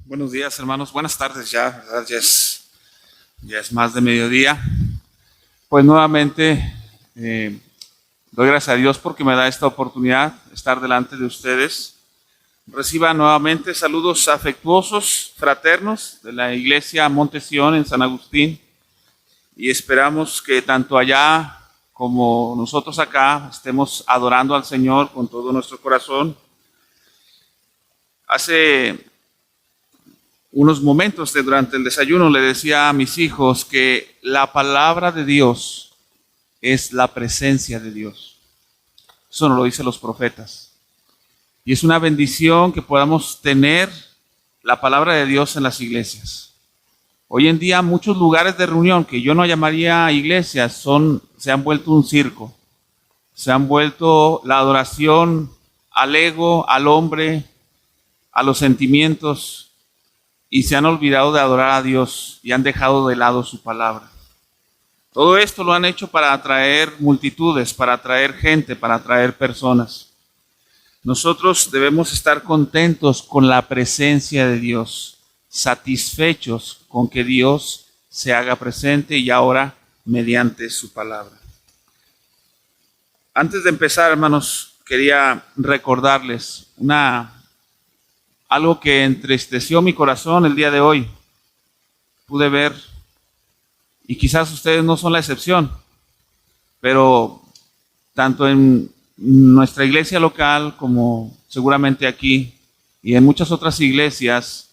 Buenos días, hermanos. Buenas tardes ya, ¿verdad? Ya es más de mediodía. Pues nuevamente doy gracias a Dios porque me da esta oportunidad de estar delante de ustedes. Reciba nuevamente saludos afectuosos, fraternos de la iglesia Monte Sión en San Agustín, y esperamos que tanto allá como nosotros acá estemos adorando al Señor con todo nuestro corazón. Hace unos momentos durante el desayuno le decía a mis hijos que la palabra de Dios es la presencia de Dios. Eso nos lo dicen los profetas. Y es una bendición que podamos tener la palabra de Dios en las iglesias. Hoy en día muchos lugares de reunión que yo no llamaría iglesias se han vuelto un circo. Se han vuelto la adoración al ego, al hombre, a los sentimientos, y se han olvidado de adorar a Dios y han dejado de lado su palabra. Todo esto lo han hecho para atraer multitudes, para atraer gente, para atraer personas. Nosotros debemos estar contentos con la presencia de Dios, satisfechos con que Dios se haga presente y ahora mediante su palabra. Antes de empezar, hermanos, quería recordarles algo que entristeció mi corazón el día de hoy. Pude ver, y quizás ustedes no son la excepción, pero tanto en nuestra iglesia local como seguramente aquí y en muchas otras iglesias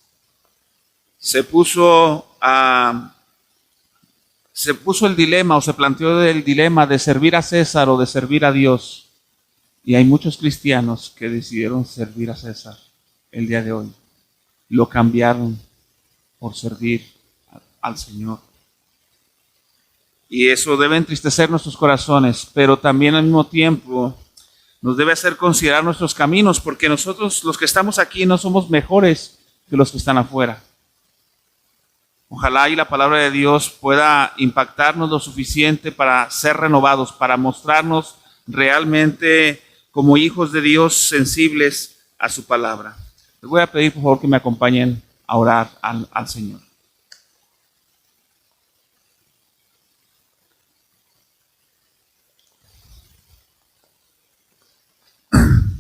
se puso el dilema, o se planteó el dilema de servir a César o de servir a Dios. Y hay muchos cristianos que decidieron servir a César el día de hoy. Lo cambiaron por servir al Señor. Y eso debe entristecer nuestros corazones, pero también al mismo tiempo nos debe hacer considerar nuestros caminos, porque nosotros, los que estamos aquí, no somos mejores que los que están afuera. Ojalá y la palabra de Dios pueda impactarnos lo suficiente para ser renovados, para mostrarnos realmente como hijos de Dios sensibles a su palabra. Les voy a pedir, por favor, que me acompañen a orar al Señor.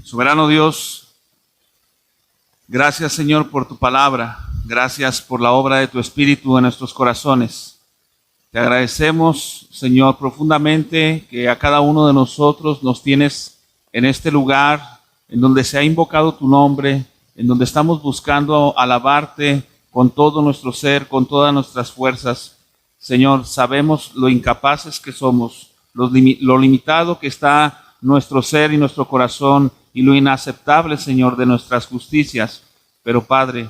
Soberano Dios, gracias, Señor, por tu palabra. Gracias por la obra de tu Espíritu en nuestros corazones. Te agradecemos, Señor, profundamente que a cada uno de nosotros nos tienes en este lugar en donde se ha invocado tu nombre, en donde estamos buscando alabarte con todo nuestro ser, con todas nuestras fuerzas. Señor, sabemos lo incapaces que somos, lo limitado que está nuestro ser y nuestro corazón, y lo inaceptable, Señor, de nuestras justicias. Pero, Padre,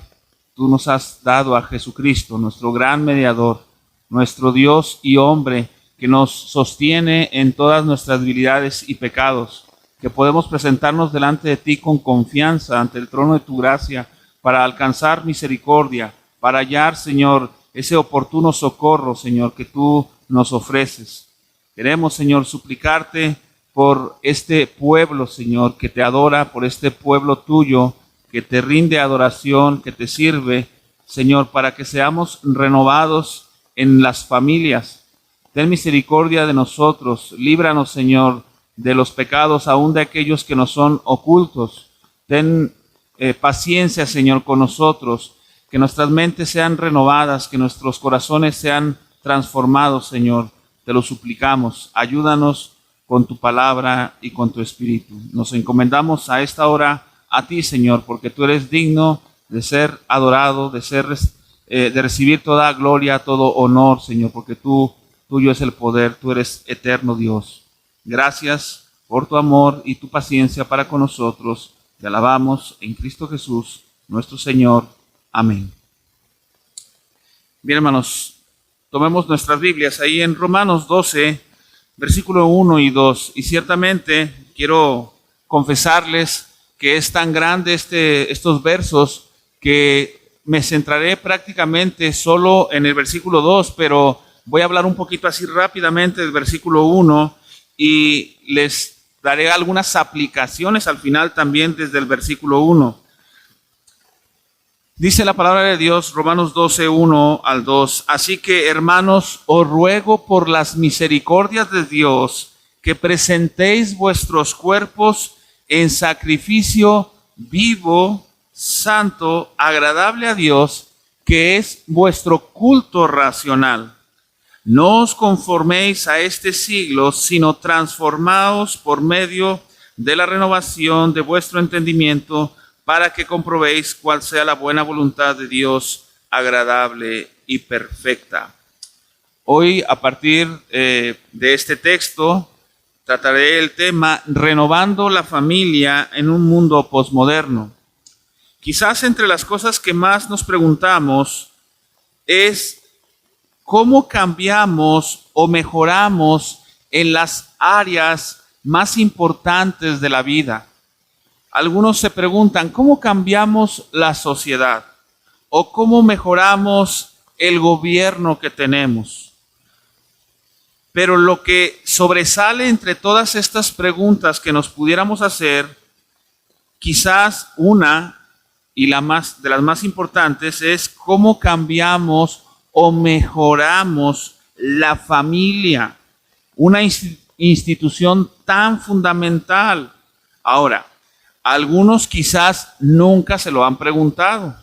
tú nos has dado a Jesucristo, nuestro gran mediador, nuestro Dios y hombre, que nos sostiene en todas nuestras debilidades y pecados, que podemos presentarnos delante de ti con confianza ante el trono de tu gracia para alcanzar misericordia, para hallar, Señor, ese oportuno socorro, Señor, que tú nos ofreces. Queremos, Señor, suplicarte por este pueblo, Señor, que te adora, por este pueblo tuyo, que te rinde adoración, que te sirve, Señor, para que seamos renovados en las familias. Ten misericordia de nosotros, líbranos, Señor, de los pecados, aún de aquellos que nos son ocultos. Ten paciencia, Señor, con nosotros, que nuestras mentes sean renovadas, que nuestros corazones sean transformados, Señor. Te lo suplicamos. Ayúdanos con tu palabra y con tu Espíritu. Nos encomendamos a esta hora a ti, Señor, porque tú eres digno de ser adorado, de recibir toda gloria, todo honor, Señor, porque tuyo es el poder, tú eres eterno Dios. Gracias por tu amor y tu paciencia para con nosotros. Te alabamos en Cristo Jesús, nuestro Señor. Amén. Bien, hermanos, tomemos nuestras Biblias ahí en Romanos 12, versículo 1 y 2. Y ciertamente quiero confesarles que es tan grande estos versos que me centraré prácticamente solo en el versículo 2, pero voy a hablar un poquito así rápidamente del versículo 1 y les daré algunas aplicaciones al final también desde el versículo 1. Dice la palabra de Dios, Romanos 12, 1 al 2. Así que, hermanos, os ruego por las misericordias de Dios que presentéis vuestros cuerpos en sacrificio vivo, santo, agradable a Dios, que es vuestro culto racional. No os conforméis a este siglo, sino transformaos por medio de la renovación de vuestro entendimiento, para que comprobéis cuál sea la buena voluntad de Dios, agradable y perfecta. Hoy, a partir de este texto, trataré el tema renovando la familia en un mundo posmoderno. Quizás entre las cosas que más nos preguntamos es cómo cambiamos o mejoramos en las áreas más importantes de la vida. Algunos se preguntan, ¿cómo cambiamos la sociedad? ¿O cómo mejoramos el gobierno que tenemos? Pero lo que sobresale entre todas estas preguntas que nos pudiéramos hacer, quizás una y de las más importantes es cómo cambiamos o mejoramos la familia, una institución tan fundamental. Ahora, algunos quizás nunca se lo han preguntado.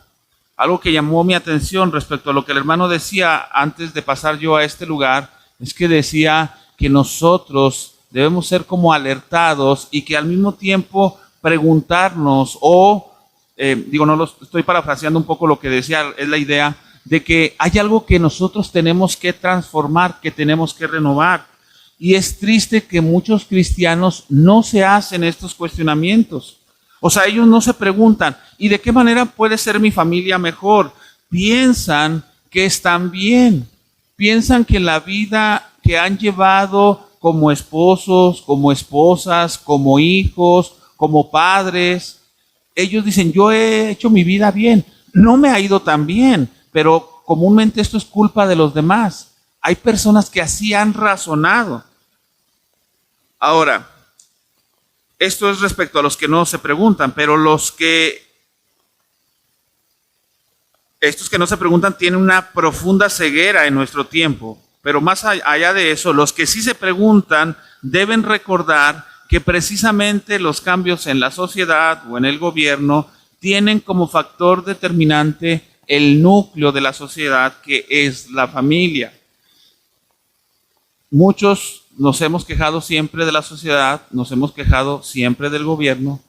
Algo que llamó mi atención respecto a lo que el hermano decía antes de pasar yo a este lugar, es que decía que nosotros debemos ser como alertados y que al mismo tiempo preguntarnos no lo estoy parafraseando un poco lo que decía, es la idea de que hay algo que nosotros tenemos que transformar, que tenemos que renovar. Y es triste que muchos cristianos no se hacen estos cuestionamientos. O sea, ellos no se preguntan, ¿y de qué manera puede ser mi familia mejor? Piensan que están bien. Piensan que la vida que han llevado como esposos, como esposas, como hijos, como padres, ellos dicen, yo he hecho mi vida bien. No me ha ido tan bien, pero comúnmente esto es culpa de los demás. Hay personas que así han razonado. Ahora, esto es respecto a los que no se preguntan, pero estos que no se preguntan tienen una profunda ceguera en nuestro tiempo. Pero más allá de eso, los que sí se preguntan deben recordar que precisamente los cambios en la sociedad o en el gobierno tienen como factor determinante el núcleo de la sociedad, que es la familia. Muchos nos hemos quejado siempre de la sociedad, nos hemos quejado siempre del gobierno,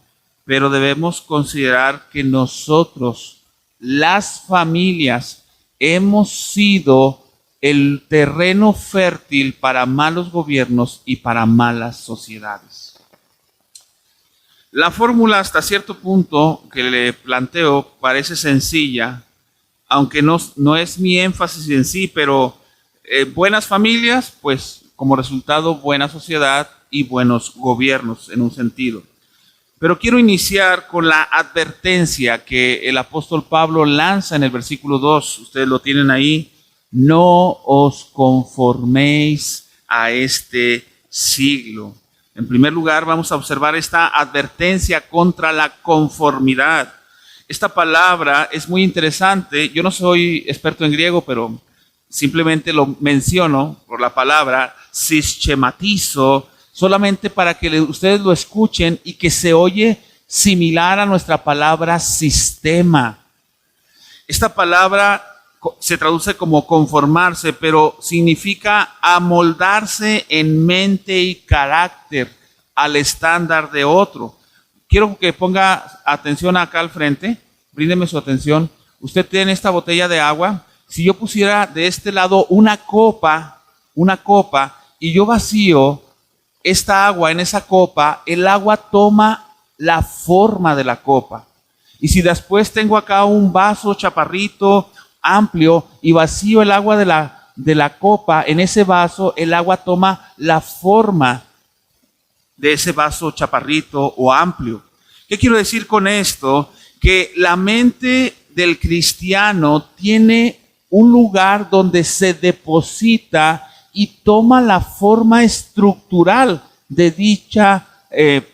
pero debemos considerar que nosotros, las familias, hemos sido el terreno fértil para malos gobiernos y para malas sociedades. La fórmula hasta cierto punto que le planteo parece sencilla, aunque no es mi énfasis en sí, pero buenas familias, pues como resultado buena sociedad y buenos gobiernos en un sentido. Pero quiero iniciar con la advertencia que el apóstol Pablo lanza en el versículo 2. Ustedes lo tienen ahí. No os conforméis a este siglo. En primer lugar, vamos a observar esta advertencia contra la conformidad. Esta palabra es muy interesante. Yo no soy experto en griego, pero simplemente lo menciono por la palabra sischematizo, solamente para que ustedes lo escuchen y que se oye similar a nuestra palabra sistema. Esta palabra se traduce como conformarse, pero significa amoldarse en mente y carácter al estándar de otro. Quiero que ponga atención acá al frente, bríndeme su atención. Usted tiene esta botella de agua. Si yo pusiera de este lado una copa, y yo vacío esta agua en esa copa, el agua toma la forma de la copa. Y si después tengo acá un vaso chaparrito, amplio, y vacío el agua de la copa en ese vaso, el agua toma la forma de ese vaso chaparrito o amplio. ¿Qué quiero decir con esto? Que la mente del cristiano tiene un lugar donde se deposita y toma la forma estructural de dicha,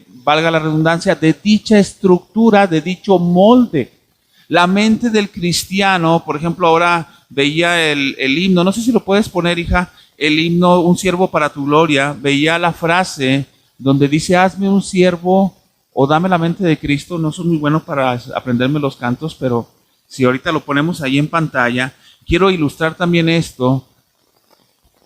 valga la redundancia, de dicha estructura, de dicho molde. La mente del cristiano, por ejemplo, ahora veía el himno, no sé si lo puedes poner, hija, el himno Un siervo para tu gloria, veía la frase donde dice, hazme un siervo o dame la mente de Cristo. No soy muy bueno para aprenderme los cantos, pero si ahorita lo ponemos ahí en pantalla, quiero ilustrar también esto.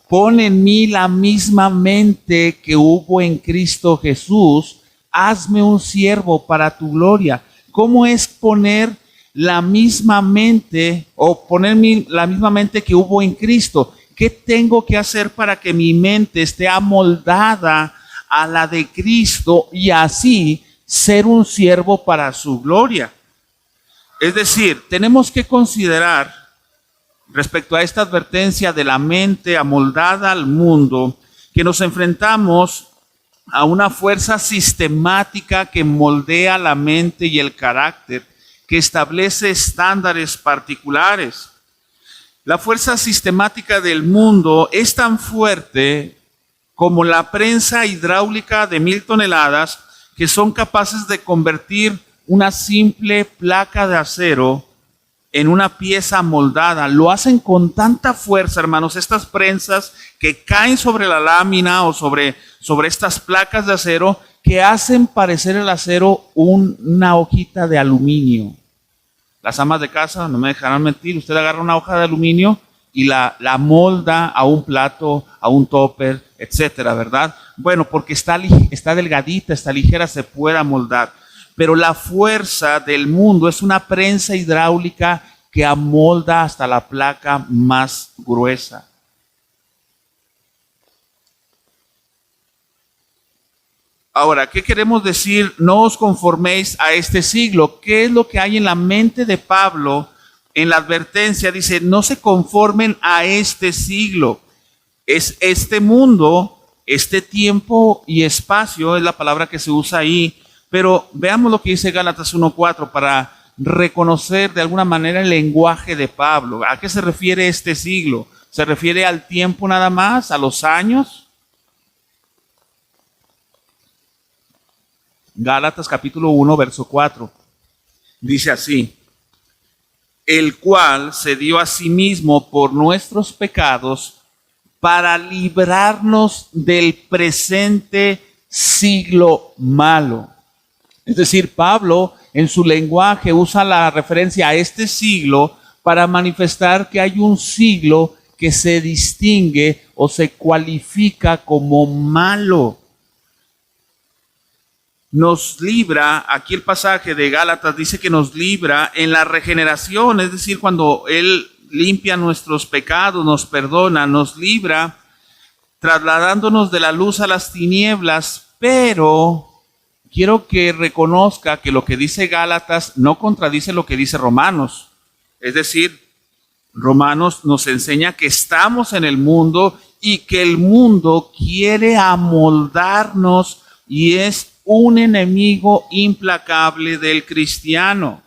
Pon en mí la misma mente que hubo en Cristo Jesús, hazme un siervo para tu gloria. ¿Cómo es poner la misma mente o poner la misma mente que hubo en Cristo? ¿Qué tengo que hacer para que mi mente esté amoldada a la de Cristo y así ser un siervo para su gloria? Es decir, tenemos que considerar respecto a esta advertencia de la mente amoldada al mundo, que nos enfrentamos a una fuerza sistemática que moldea la mente y el carácter, que establece estándares particulares. La fuerza sistemática del mundo es tan fuerte como la prensa hidráulica de 1000 toneladas que son capaces de convertir una simple placa de acero en una pieza moldada. Lo hacen con tanta fuerza, hermanos, estas prensas que caen sobre la lámina o sobre estas placas de acero, que hacen parecer el acero una hojita de aluminio. Las amas de casa no me dejarán mentir, usted agarra una hoja de aluminio y la molda a un plato, a un topper, etcétera, ¿verdad? Bueno, porque está delgadita, está ligera, se puede amoldar. Pero la fuerza del mundo es una prensa hidráulica que amolda hasta la placa más gruesa. Ahora, ¿qué queremos decir? No os conforméis a este siglo. ¿Qué es lo que hay en la mente de Pablo en la advertencia? Dice, no se conformen a este siglo. Es este mundo, este tiempo y espacio, es la palabra que se usa ahí. Pero veamos lo que dice Gálatas 1:4 para reconocer de alguna manera el lenguaje de Pablo. ¿A qué se refiere este siglo? ¿Se refiere al tiempo nada más? ¿A los años? Gálatas capítulo 1, verso 4. Dice así: el cual se dio a sí mismo por nuestros pecados para librarnos del presente siglo malo. Es decir, Pablo en su lenguaje usa la referencia a este siglo para manifestar que hay un siglo que se distingue o se cualifica como malo. Nos libra, aquí el pasaje de Gálatas dice que nos libra en la regeneración, es decir, cuando Él limpia nuestros pecados, nos perdona, nos libra, trasladándonos de la luz a las tinieblas, pero quiero que reconozca que lo que dice Gálatas no contradice lo que dice Romanos. Es decir, Romanos nos enseña que estamos en el mundo y que el mundo quiere amoldarnos y es un enemigo implacable del cristiano.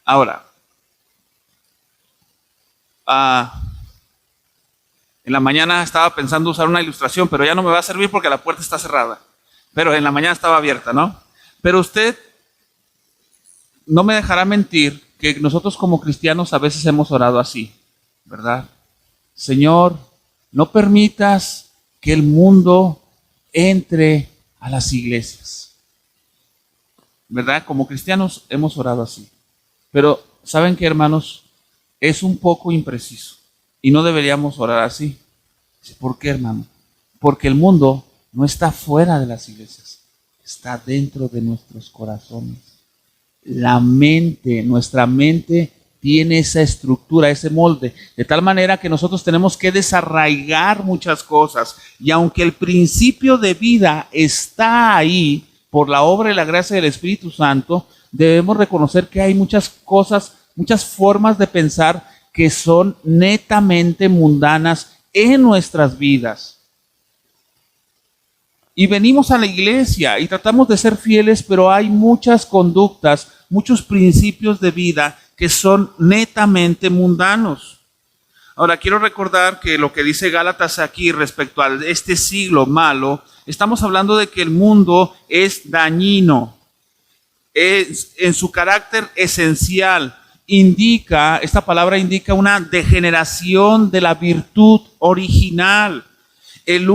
Ahora, en la mañana estaba pensando usar una ilustración, pero ya no me va a servir porque la puerta está cerrada. Pero en la mañana estaba abierta, ¿no? Pero usted no me dejará mentir que nosotros como cristianos a veces hemos orado así, ¿verdad? Señor, no permitas que el mundo entre a las iglesias. ¿Verdad? Como cristianos hemos orado así. Pero, ¿saben qué, hermanos? Es un poco impreciso. Y no deberíamos orar así. ¿Por qué, hermano? Porque el mundo no está fuera de las iglesias. Está dentro de nuestros corazones. La mente, nuestra mente tiene esa estructura, ese molde, de tal manera que nosotros tenemos que desarraigar muchas cosas. Y aunque el principio de vida está ahí por la obra y la gracia del Espíritu Santo, debemos reconocer que hay muchas cosas, muchas formas de pensar que son netamente mundanas en nuestras vidas. Y venimos a la iglesia y tratamos de ser fieles, pero hay muchas conductas, muchos principios de vida que son netamente mundanos. Ahora, quiero recordar que lo que dice Gálatas aquí respecto a este siglo malo, estamos hablando de que el mundo es dañino. en su carácter esencial, esta palabra indica una degeneración de la virtud original. El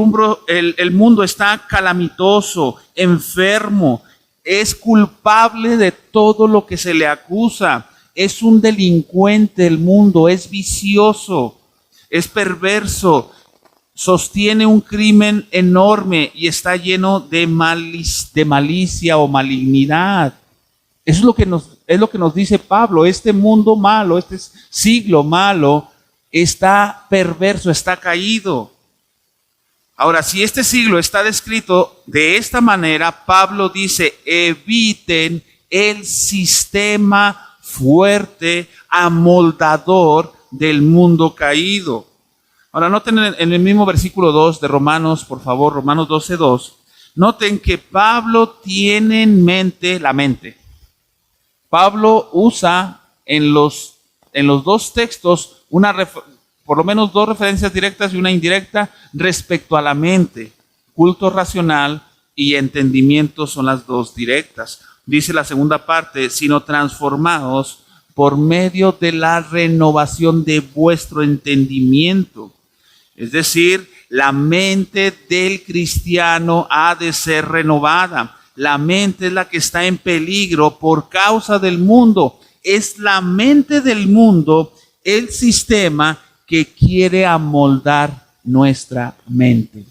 mundo está calamitoso, enfermo, es culpable de todo lo que se le acusa. Es un delincuente el mundo, es vicioso, es perverso, sostiene un crimen enorme y está lleno de malicia o malignidad. Eso es lo que nos dice Pablo. Este mundo malo, este siglo malo, está perverso, está caído. Ahora, si este siglo está descrito de esta manera, Pablo dice, eviten el sistema fuerte, amoldador del mundo caído. Ahora, noten en el mismo versículo 2 de Romanos, por favor, Romanos 12:2, noten que Pablo tiene en mente la mente. Pablo usa en los dos textos por lo menos dos referencias directas y una indirecta respecto a la mente. Culto racional y entendimiento son las dos directas. Dice la segunda parte, sino transformados por medio de la renovación de vuestro entendimiento. Es decir, la mente del cristiano ha de ser renovada. La mente es la que está en peligro por causa del mundo. Es la mente del mundo, el sistema que quiere amoldar nuestra mente.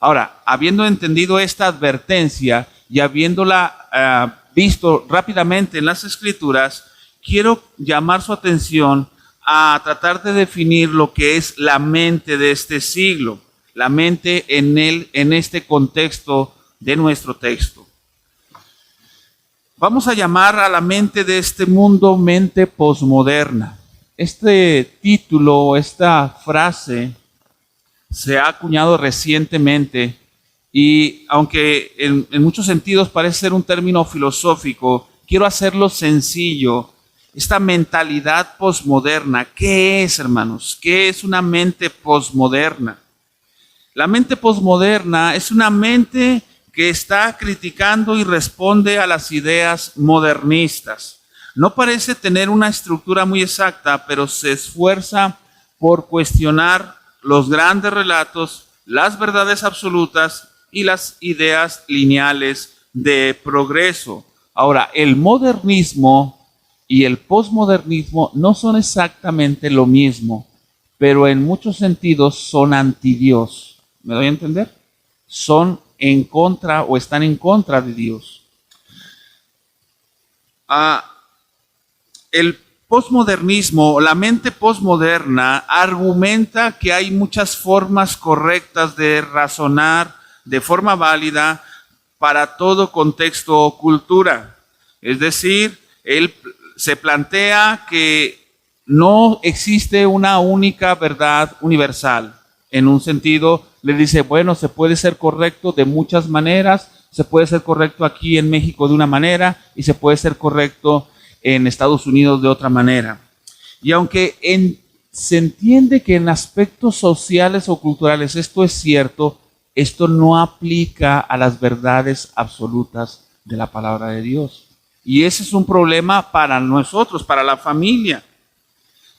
Ahora, habiendo entendido esta advertencia y habiéndola visto rápidamente en las Escrituras, quiero llamar su atención a tratar de definir lo que es la mente de este siglo, la mente en este contexto de nuestro texto. Vamos a llamar a la mente de este mundo mente posmoderna. Este título, esta frase, se ha acuñado recientemente y aunque en muchos sentidos parece ser un término filosófico, quiero hacerlo sencillo. Esta mentalidad posmoderna, ¿qué es, hermanos? ¿Qué es una mente posmoderna? La mente posmoderna es una mente que está criticando y responde a las ideas modernistas. No parece tener una estructura muy exacta, pero se esfuerza por cuestionar los grandes relatos, las verdades absolutas y las ideas lineales de progreso. Ahora, el modernismo y el posmodernismo no son exactamente lo mismo, pero en muchos sentidos son anti-Dios. ¿Me doy a entender? Son en contra o están en contra de Dios. El posmodernismo, la mente posmoderna, argumenta que hay muchas formas correctas de razonar de forma válida para todo contexto o cultura. Es decir, él se plantea que no existe una única verdad universal. En un sentido, le dice, bueno, se puede ser correcto de muchas maneras, se puede ser correcto aquí en México de una manera y se puede ser correcto en Estados Unidos de otra manera. Y aunque se entiende que en aspectos sociales o culturales esto es cierto, esto no aplica a las verdades absolutas de la palabra de Dios. Y ese es un problema para nosotros, para la familia.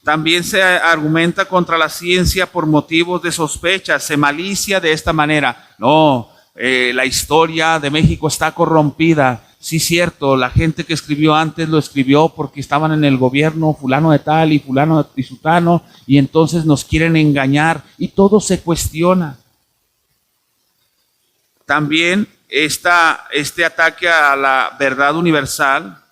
También se argumenta contra la ciencia por motivos de sospecha, se malicia de esta manera. No, la historia de México está corrompida. Sí, cierto, la gente que escribió antes lo escribió porque estaban en el gobierno fulano de tal y fulano y sutano y entonces nos quieren engañar y todo se cuestiona. También este ataque a la verdad universal,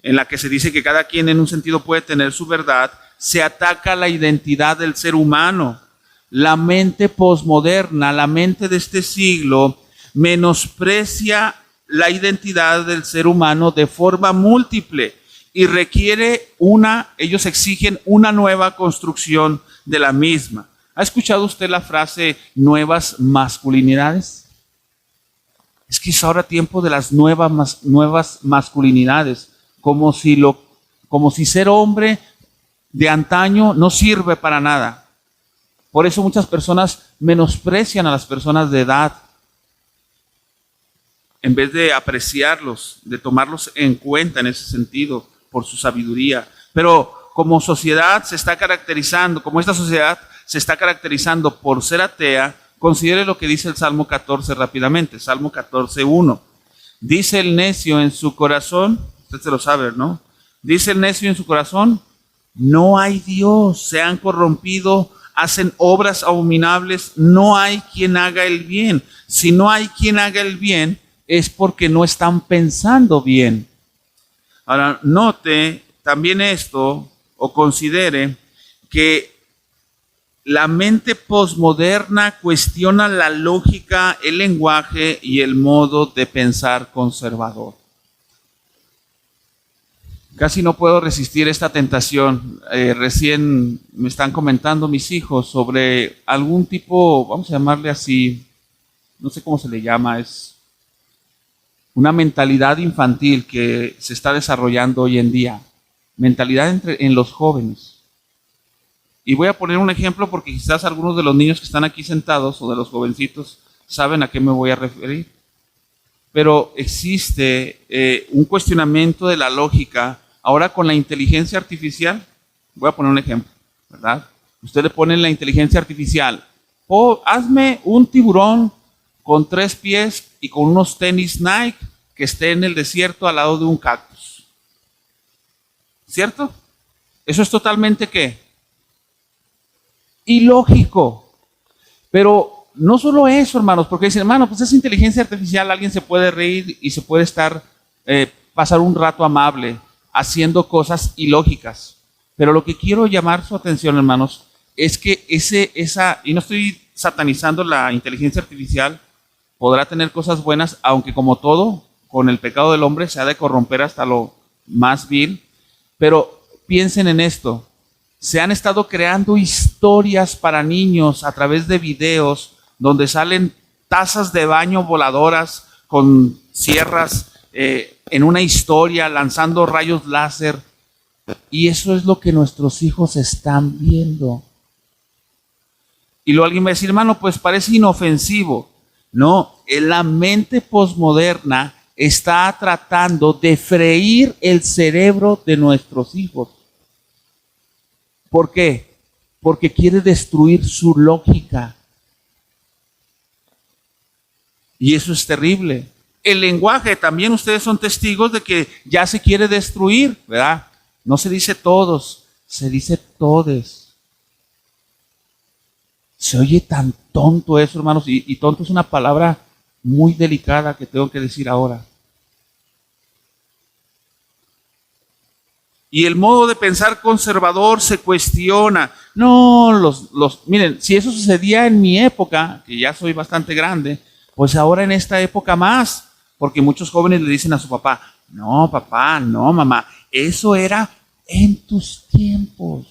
en la que se dice que cada quien en un sentido puede tener su verdad, se ataca la identidad del ser humano. La mente posmoderna, la mente de este siglo, menosprecia la identidad del ser humano de forma múltiple y ellos exigen una nueva construcción de la misma. ¿Ha escuchado usted la frase nuevas masculinidades? Es que es ahora tiempo de las nuevas masculinidades, como si ser hombre de antaño no sirve para nada. Por eso muchas personas menosprecian a las personas de edad. en vez de apreciarlos, de tomarlos en cuenta en ese sentido, por su sabiduría. Pero como sociedad se está caracterizando, como esta sociedad se está caracterizando por ser atea, considere lo que dice el Salmo 14 rápidamente. Salmo 14:1. Dice el necio en su corazón, usted se lo sabe, ¿no? Dice el necio en su corazón, no hay Dios, se han corrompido, hacen obras abominables, no hay quien haga el bien. Si no hay quien haga el bien, es porque no están pensando bien. Ahora, note también esto, o considere que la mente posmoderna cuestiona la lógica, el lenguaje y el modo de pensar conservador. Casi no puedo resistir esta tentación. Recién me están comentando mis hijos sobre algún tipo, vamos a llamarle así, no sé cómo se le llama, es una mentalidad infantil que se está desarrollando hoy en día. Mentalidad en los jóvenes. Y voy a poner un ejemplo porque quizás algunos de los niños que están aquí sentados o de los jovencitos saben a qué me voy a referir. Pero existe un cuestionamiento de la lógica. Ahora con la inteligencia artificial, voy a poner un ejemplo, ¿verdad? Usted le pone en la inteligencia artificial, hazme un tiburón con 3 pies y con unos tenis Nike que esté en el desierto al lado de un cactus. ¿Cierto? Eso es totalmente ¿qué? Ilógico. Pero no solo eso, hermanos, porque dicen, hermano, pues es inteligencia artificial, alguien se puede reír y se puede pasar un rato amable haciendo cosas ilógicas. Pero lo que quiero llamar su atención, hermanos, es que y no estoy satanizando la inteligencia artificial, podrá tener cosas buenas, aunque como todo, con el pecado del hombre se ha de corromper hasta lo más vil. Pero piensen en esto, se han estado creando historias para niños a través de videos donde salen tazas de baño voladoras con sierras en una historia, lanzando rayos láser. Y eso es lo que nuestros hijos están viendo. Y luego alguien va a decir, hermano, pues parece inofensivo. No, la mente posmoderna está tratando de freír el cerebro de nuestros hijos. ¿Por qué? Porque quiere destruir su lógica. Y eso es terrible. El lenguaje, también ustedes son testigos de que ya se quiere destruir, ¿verdad? No se dice todos, se dice todes. Se oye tan tonto eso, hermanos, y tonto es una palabra muy delicada que tengo que decir ahora. Y el modo de pensar conservador se cuestiona. No, miren, si eso sucedía en mi época, que ya soy bastante grande, pues ahora en esta época más, porque muchos jóvenes le dicen a su papá, no papá, no mamá, eso era en tus tiempos.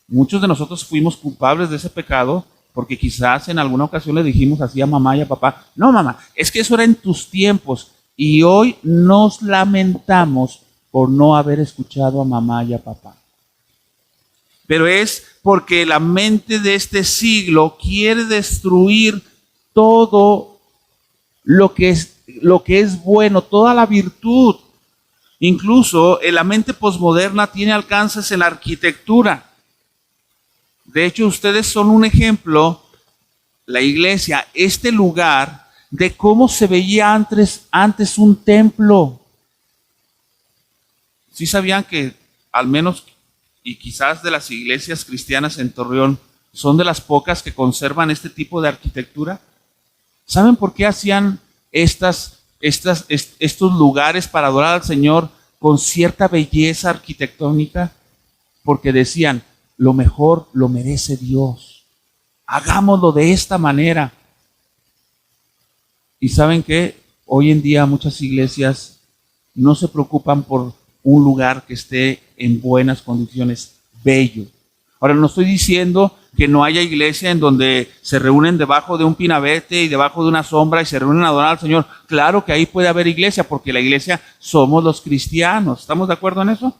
Muchos de nosotros fuimos culpables de ese pecado, porque quizás en alguna ocasión le dijimos así a mamá y a papá, no mamá, es que eso era en tus tiempos, y hoy nos lamentamos por no haber escuchado a mamá y a papá. Pero es porque la mente de este siglo quiere destruir todo lo que es bueno, toda la virtud. Incluso la mente posmoderna tiene alcances en la arquitectura. De hecho, ustedes son un ejemplo, la iglesia, este lugar, de cómo se veía antes un templo. ¿Sí sabían que al menos, y quizás de las iglesias cristianas en Torreón, son de las pocas que conservan este tipo de arquitectura? ¿Saben por qué hacían estos lugares para adorar al Señor con cierta belleza arquitectónica? Porque decían, lo mejor lo merece Dios. Hagámoslo de esta manera. ¿Y saben qué? Hoy en día muchas iglesias no se preocupan por un lugar que esté en buenas condiciones, bello. Ahora, no estoy diciendo que no haya iglesia en donde se reúnen debajo de un pinabete y debajo de una sombra y se reúnen a adorar al Señor. Claro que ahí puede haber iglesia, porque la iglesia somos los cristianos. ¿Estamos de acuerdo en eso?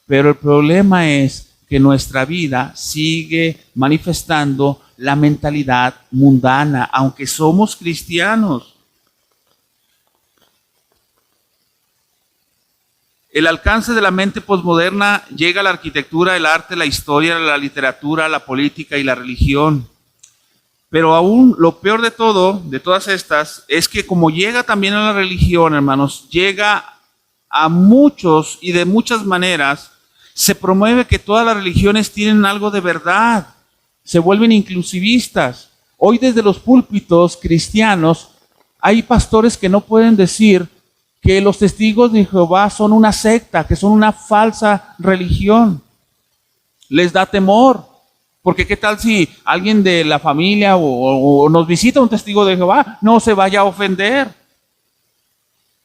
Pero el problema es que nuestra vida sigue manifestando la mentalidad mundana, aunque somos cristianos. El alcance de la mente posmoderna llega a la arquitectura, el arte, la historia, la literatura, la política y la religión. Pero aún lo peor de todo, de todas estas, es que como llega también a la religión, hermanos, llega a muchos y de muchas maneras, se promueve que todas las religiones tienen algo de verdad, se vuelven inclusivistas. Hoy desde los púlpitos cristianos hay pastores que no pueden decir que los testigos de Jehová son una secta, que son una falsa religión. Les da temor, porque qué tal si alguien de la familia o nos visita un testigo de Jehová, no se vaya a ofender.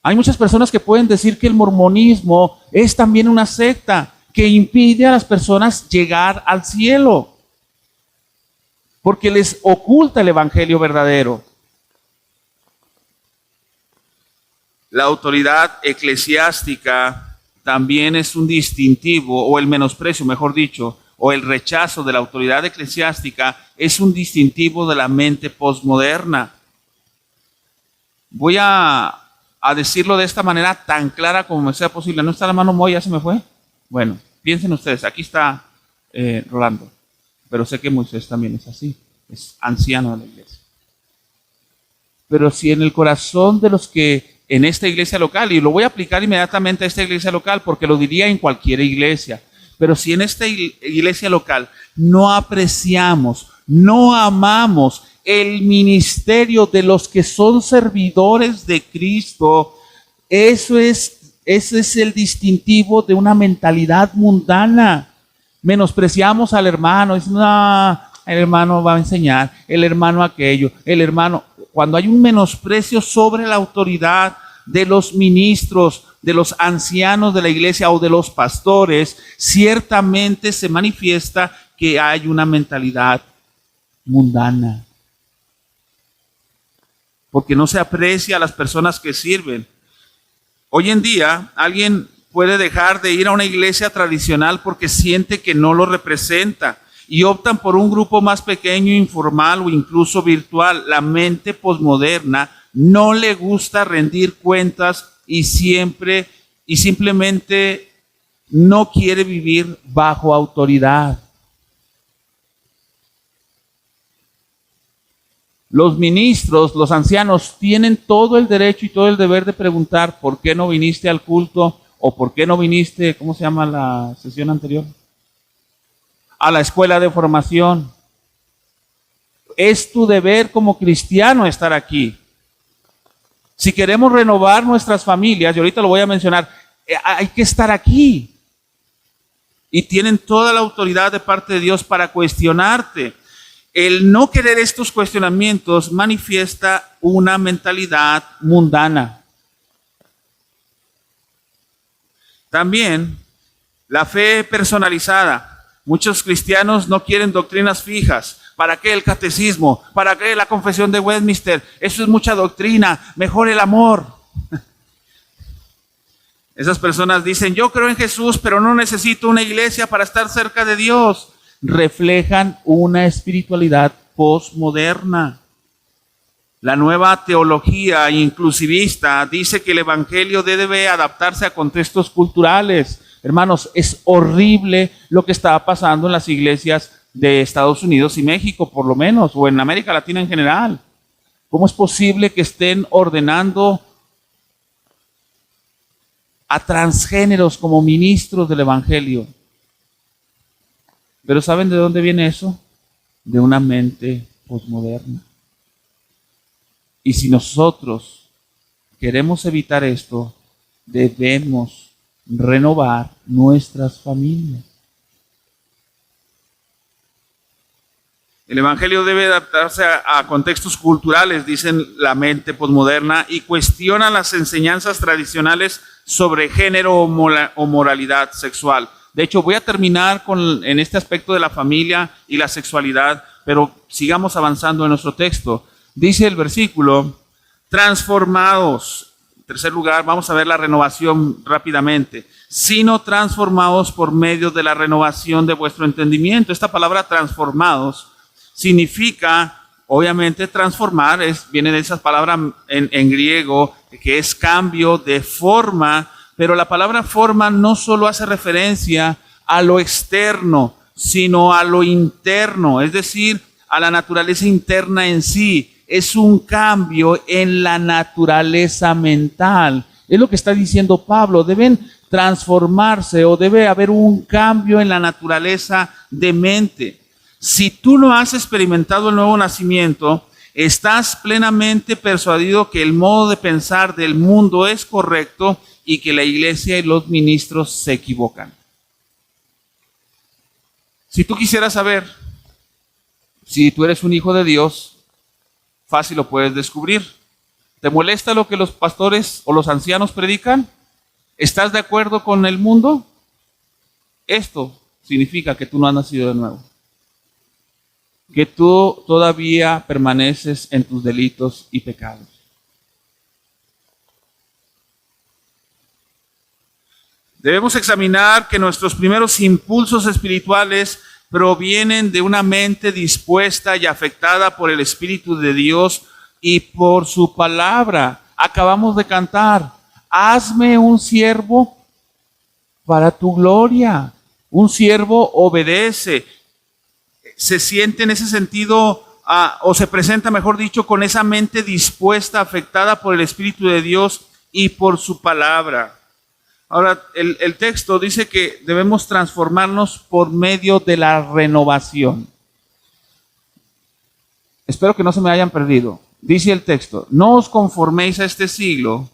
Hay muchas personas que pueden decir que el mormonismo es también una secta que impide a las personas llegar al cielo, porque les oculta el evangelio verdadero. La autoridad eclesiástica también es un distintivo, o el menosprecio, mejor dicho, o el rechazo de la autoridad eclesiástica es un distintivo de la mente posmoderna. Voy a decirlo de esta manera tan clara como me sea posible. ¿No está la mano Moy? ¿Ya se me fue? Bueno, piensen ustedes, aquí está Rolando, pero sé que Moisés también es así, es anciano de la iglesia. Pero si en el corazón de los que en esta iglesia local, y lo voy a aplicar inmediatamente a esta iglesia local porque lo diría en cualquier iglesia, pero si en esta iglesia local no apreciamos, no amamos el ministerio de los que son servidores de Cristo, ese es el distintivo de una mentalidad mundana. Menospreciamos al hermano, dicen, no, el hermano va a enseñar, el hermano aquello, el hermano. Cuando hay un menosprecio sobre la autoridad de los ministros, de los ancianos de la iglesia o de los pastores, ciertamente se manifiesta que hay una mentalidad mundana. Porque no se aprecia a las personas que sirven. Hoy en día, alguien puede dejar de ir a una iglesia tradicional porque siente que no lo representa y optan por un grupo más pequeño, informal o incluso virtual. La mente posmoderna no le gusta rendir cuentas y simplemente no quiere vivir bajo autoridad. Los ministros, los ancianos, tienen todo el derecho y todo el deber de preguntar ¿por qué no viniste al culto? ¿O por qué no viniste, cómo se llama la sesión anterior? A la escuela de formación. Es tu deber como cristiano estar aquí. Si queremos renovar nuestras familias, y ahorita lo voy a mencionar, hay que estar aquí. Y tienen toda la autoridad de parte de Dios para cuestionarte. El no querer estos cuestionamientos manifiesta una mentalidad mundana. También la fe personalizada. Muchos cristianos no quieren doctrinas fijas. ¿Para qué el catecismo? ¿Para qué la confesión de Westminster? Eso es mucha doctrina. Mejor el amor. Esas personas dicen, yo creo en Jesús, pero no necesito una iglesia para estar cerca de Dios. Reflejan una espiritualidad posmoderna. La nueva teología inclusivista dice que el evangelio debe adaptarse a contextos culturales. Hermanos, es horrible lo que está pasando en las iglesias de Estados Unidos y México, por lo menos, o en América Latina en general. ¿Cómo es posible que estén ordenando a transgéneros como ministros del evangelio? Pero ¿saben de dónde viene eso? De una mente posmoderna. Y si nosotros queremos evitar esto, debemos renovar nuestras familias. El evangelio debe adaptarse a contextos culturales, dicen la mente posmoderna, y cuestiona las enseñanzas tradicionales sobre género o moralidad sexual. De hecho, voy a terminar en este aspecto de la familia y la sexualidad, pero sigamos avanzando en nuestro texto. Dice el versículo, transformados. En tercer lugar, vamos a ver la renovación rápidamente. Sino transformados por medio de la renovación de vuestro entendimiento. Esta palabra transformados significa, obviamente, transformar, viene de esa palabra en griego, que es cambio de forma, pero la palabra forma no solo hace referencia a lo externo, sino a lo interno, es decir, a la naturaleza interna en sí. Es un cambio en la naturaleza mental. Es lo que está diciendo Pablo. Deben transformarse o debe haber un cambio en la naturaleza de mente. Si tú no has experimentado el nuevo nacimiento, estás plenamente persuadido que el modo de pensar del mundo es correcto y que la iglesia y los ministros se equivocan. Si tú quisieras saber si tú eres un hijo de Dios, fácil lo puedes descubrir. ¿Te molesta lo que los pastores o los ancianos predican? ¿Estás de acuerdo con el mundo? Esto significa que tú no has nacido de nuevo. Que tú todavía permaneces en tus delitos y pecados. Debemos examinar que nuestros primeros impulsos espirituales provienen de una mente dispuesta y afectada por el Espíritu de Dios y por su palabra. Acabamos de cantar, hazme un siervo para tu gloria. Un siervo obedece. Se siente en ese sentido, o se presenta, mejor dicho, con esa mente dispuesta, afectada por el Espíritu de Dios y por su palabra. Ahora, el texto dice que debemos transformarnos por medio de la renovación. Espero que no se me hayan perdido. Dice el texto, no os conforméis a este siglo.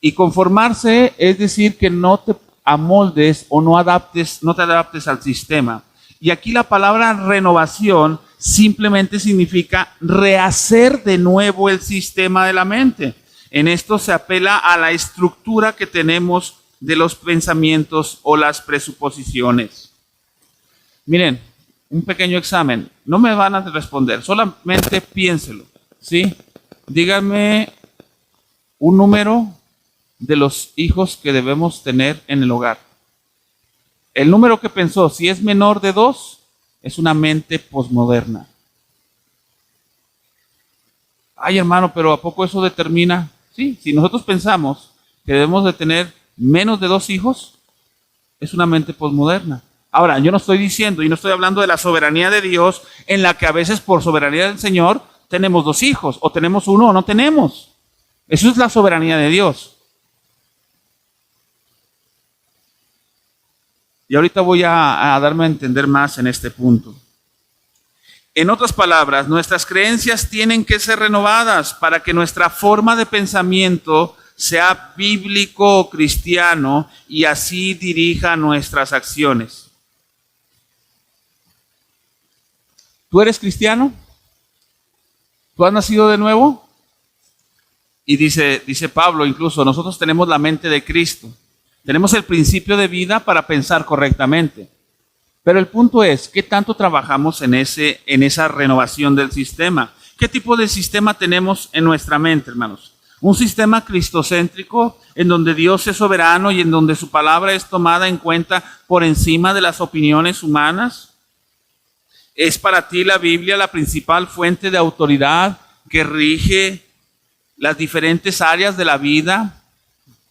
Y conformarse es decir que no te amoldes o no te adaptes al sistema. Y aquí la palabra renovación simplemente significa rehacer de nuevo el sistema de la mente. En esto se apela a la estructura que tenemos de los pensamientos o las presuposiciones. Miren, un pequeño examen. No me van a responder, solamente piénselo, ¿sí? Díganme un número de los hijos que debemos tener en el hogar. El número que pensó, si es menor de 2, es una mente posmoderna. Ay, hermano, pero ¿a poco eso determina? Sí, si nosotros pensamos que debemos de tener menos de 2 hijos, es una mente posmoderna. Ahora, yo no estoy diciendo y no estoy hablando de la soberanía de Dios, en la que a veces por soberanía del Señor tenemos 2 hijos, o tenemos 1 o no tenemos. Eso es la soberanía de Dios. Y ahorita voy a darme a entender más en este punto. En otras palabras, nuestras creencias tienen que ser renovadas para que nuestra forma de pensamiento sea bíblico o cristiano y así dirija nuestras acciones. ¿Tú eres cristiano? ¿Tú has nacido de nuevo? Y dice Pablo incluso, nosotros tenemos la mente de Cristo. Tenemos el principio de vida para pensar correctamente. Pero el punto es, ¿qué tanto trabajamos en esa renovación del sistema? ¿Qué tipo de sistema tenemos en nuestra mente, hermanos? Un sistema cristocéntrico en donde Dios es soberano y en donde su palabra es tomada en cuenta por encima de las opiniones humanas. ¿Es para ti la Biblia la principal fuente de autoridad que rige las diferentes áreas de la vida?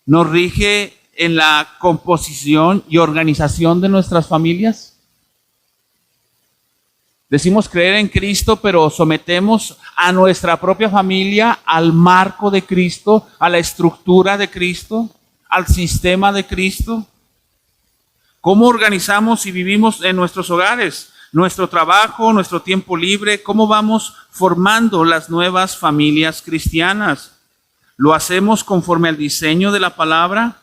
¿Nos rige en la composición y organización de nuestras familias? Decimos creer en Cristo, pero sometemos a nuestra propia familia al marco de Cristo, a la estructura de Cristo, al sistema de Cristo. ¿Cómo organizamos y vivimos en nuestros hogares? Nuestro trabajo, nuestro tiempo libre, ¿cómo vamos formando las nuevas familias cristianas? ¿Lo hacemos conforme al diseño de la palabra?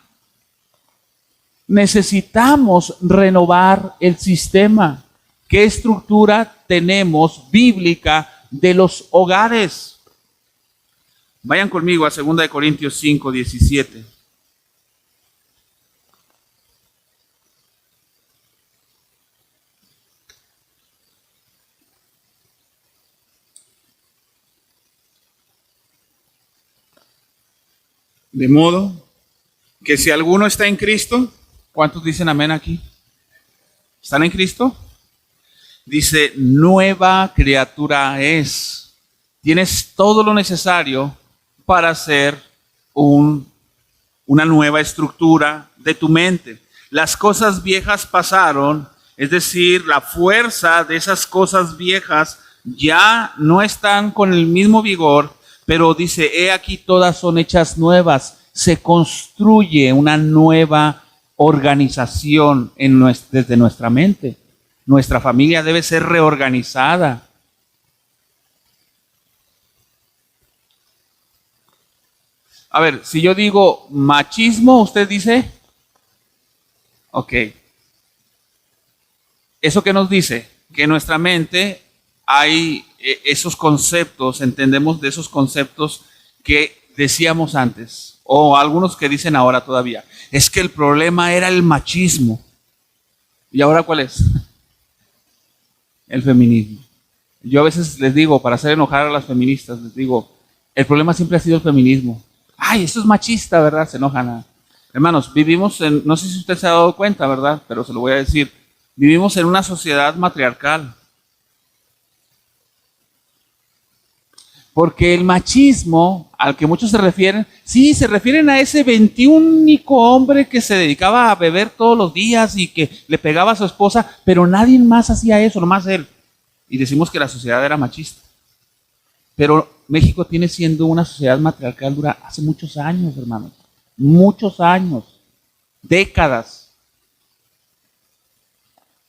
Necesitamos renovar el sistema. ¿Qué estructura tenemos bíblica de los hogares? Vayan conmigo a 2 Corintios 5, 17. De modo que si alguno está en Cristo, ¿cuántos dicen amén aquí? ¿Están en Cristo? Dice, nueva criatura es. Tienes todo lo necesario para ser un una nueva estructura de tu mente. Las cosas viejas pasaron, es decir, la fuerza de esas cosas viejas ya no están con el mismo vigor, pero dice, he aquí todas son hechas nuevas. Se construye una nueva organización desde nuestra mente. Nuestra familia debe ser reorganizada. A ver, si yo digo machismo, ¿usted dice? Ok. ¿Eso qué nos dice? Que en nuestra mente hay esos conceptos, entendemos de esos conceptos que decíamos antes, o algunos que dicen ahora todavía. Es que el problema era el machismo. ¿Y ahora cuál es? El feminismo. Yo a veces les digo, para hacer enojar a las feministas, les digo, el problema siempre ha sido el feminismo. Ay, eso es machista, ¿verdad? Se enojan. Hermanos, vivimos en, no sé si usted se ha dado cuenta, ¿verdad? Pero se lo voy a decir, vivimos en una sociedad matriarcal. Porque el machismo al que muchos se refieren, sí, se refieren a ese 21 hombre que se dedicaba a beber todos los días y que le pegaba a su esposa, pero nadie más hacía eso, nomás él. Y decimos que la sociedad era machista. Pero México tiene siendo una sociedad matriarcal dura hace muchos años, hermanos. Muchos años. Décadas.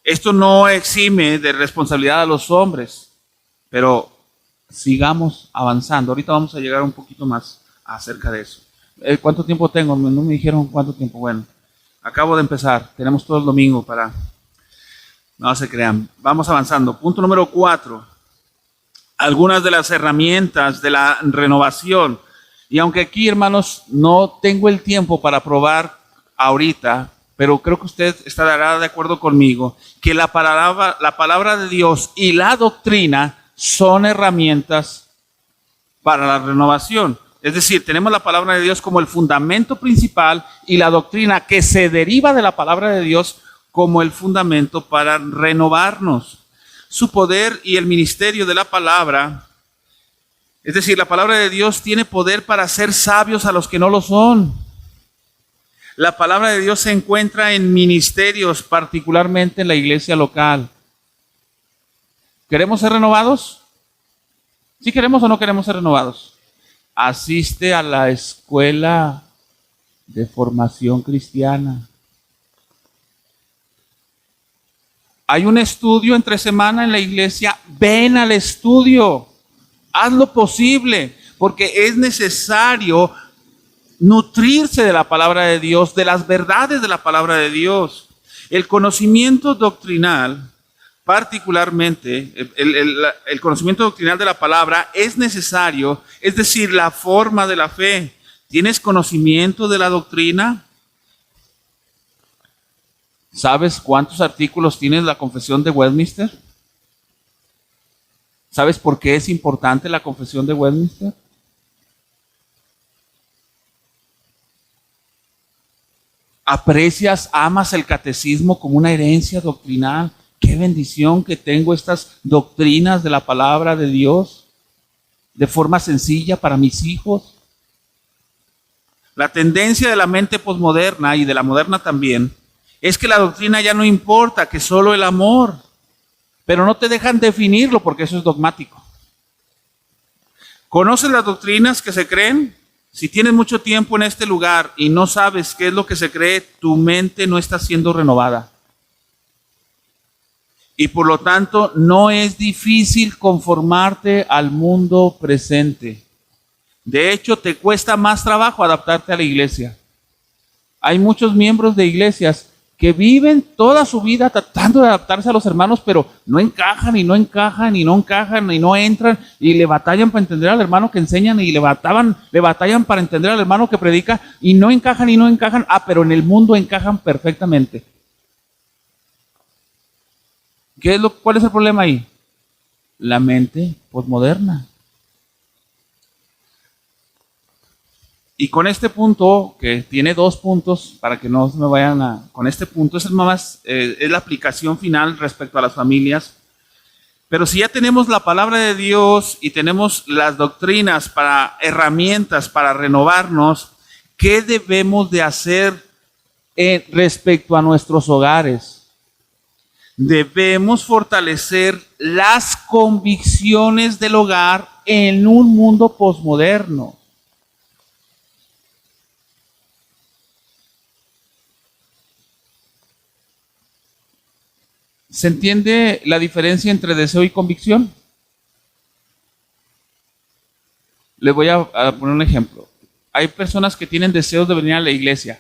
Esto no exime de responsabilidad a los hombres, pero sigamos avanzando. Ahorita vamos a llegar un poquito más acerca de eso. ¿Cuánto tiempo tengo? No me dijeron cuánto tiempo. Bueno, acabo de empezar. Tenemos todo el domingo para... No se crean. Vamos avanzando. Punto número 4. Algunas de las herramientas de la renovación. Y aunque aquí, hermanos, no tengo el tiempo para probar ahorita, pero creo que usted estará de acuerdo conmigo, que la palabra de Dios y la doctrina son herramientas para la renovación. Es decir, tenemos la palabra de Dios como el fundamento principal y la doctrina que se deriva de la palabra de Dios como el fundamento para renovarnos. Su poder y el ministerio de la palabra, es decir, la palabra de Dios tiene poder para hacer sabios a los que no lo son. La palabra de Dios se encuentra en ministerios, particularmente en la iglesia local. ¿Queremos ser renovados? ¿Sí queremos o no queremos ser renovados? Asiste a la escuela de formación cristiana. Hay un estudio entre semana en la iglesia. Ven al estudio. Haz lo posible, porque es necesario nutrirse de la palabra de Dios, de las verdades de la palabra de Dios. El conocimiento doctrinal, particularmente, el conocimiento doctrinal de la palabra es necesario, es decir, la forma de la fe. ¿Tienes conocimiento de la doctrina? ¿Sabes cuántos artículos tiene la Confesión de Westminster? ¿Sabes por qué es importante la Confesión de Westminster? ¿Aprecias, amas el catecismo como una herencia doctrinal? Qué bendición que tengo estas doctrinas de la palabra de Dios de forma sencilla para mis hijos. La tendencia de la mente posmoderna y de la moderna también es que la doctrina ya no importa, que solo el amor. Pero no te dejan definirlo porque eso es dogmático. ¿Conoces las doctrinas que se creen? Si tienes mucho tiempo en este lugar y no sabes qué es lo que se cree, tu mente no está siendo renovada. Y por lo tanto, no es difícil conformarte al mundo presente. De hecho, te cuesta más trabajo adaptarte a la iglesia. Hay muchos miembros de iglesias que viven toda su vida tratando de adaptarse a los hermanos, pero no encajan y no encajan y no encajan y no entran y le batallan para entender al hermano que enseñan y le batallan para entender al hermano que predica y no encajan y no encajan. Pero en el mundo encajan perfectamente. ¿Cuál es el problema ahí? La mente posmoderna. Y con este punto, que tiene 2 puntos, para que no se me vayan con este punto, es la aplicación final respecto a las familias. Pero si ya tenemos la palabra de Dios y tenemos las doctrinas herramientas para renovarnos, ¿Qué debemos de hacer respecto a nuestros hogares? Debemos fortalecer las convicciones del hogar en un mundo posmoderno. ¿Se entiende la diferencia entre deseo y convicción? Les voy a poner un ejemplo. Hay personas que tienen deseos de venir a la iglesia,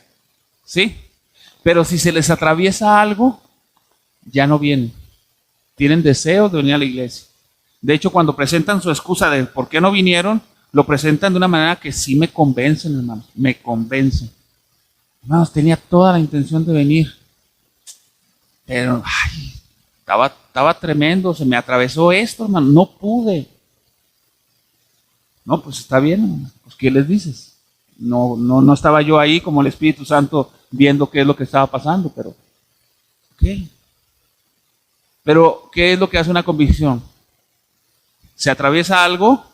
¿sí? Pero si se les atraviesa algo, ya no vienen. Tienen deseos de venir a la iglesia. De hecho, cuando presentan su excusa de por qué no vinieron, lo presentan de una manera que sí me convencen, hermanos. Me convencen. Hermanos, tenía toda la intención de venir. Pero, estaba tremendo. Se me atravesó esto, hermano. No pude. No, pues está bien, hermano. Pues, ¿qué les dices? No estaba yo ahí como el Espíritu Santo viendo qué es lo que estaba pasando, pero, ok. Pero, ¿qué es lo que hace una convicción? Se atraviesa algo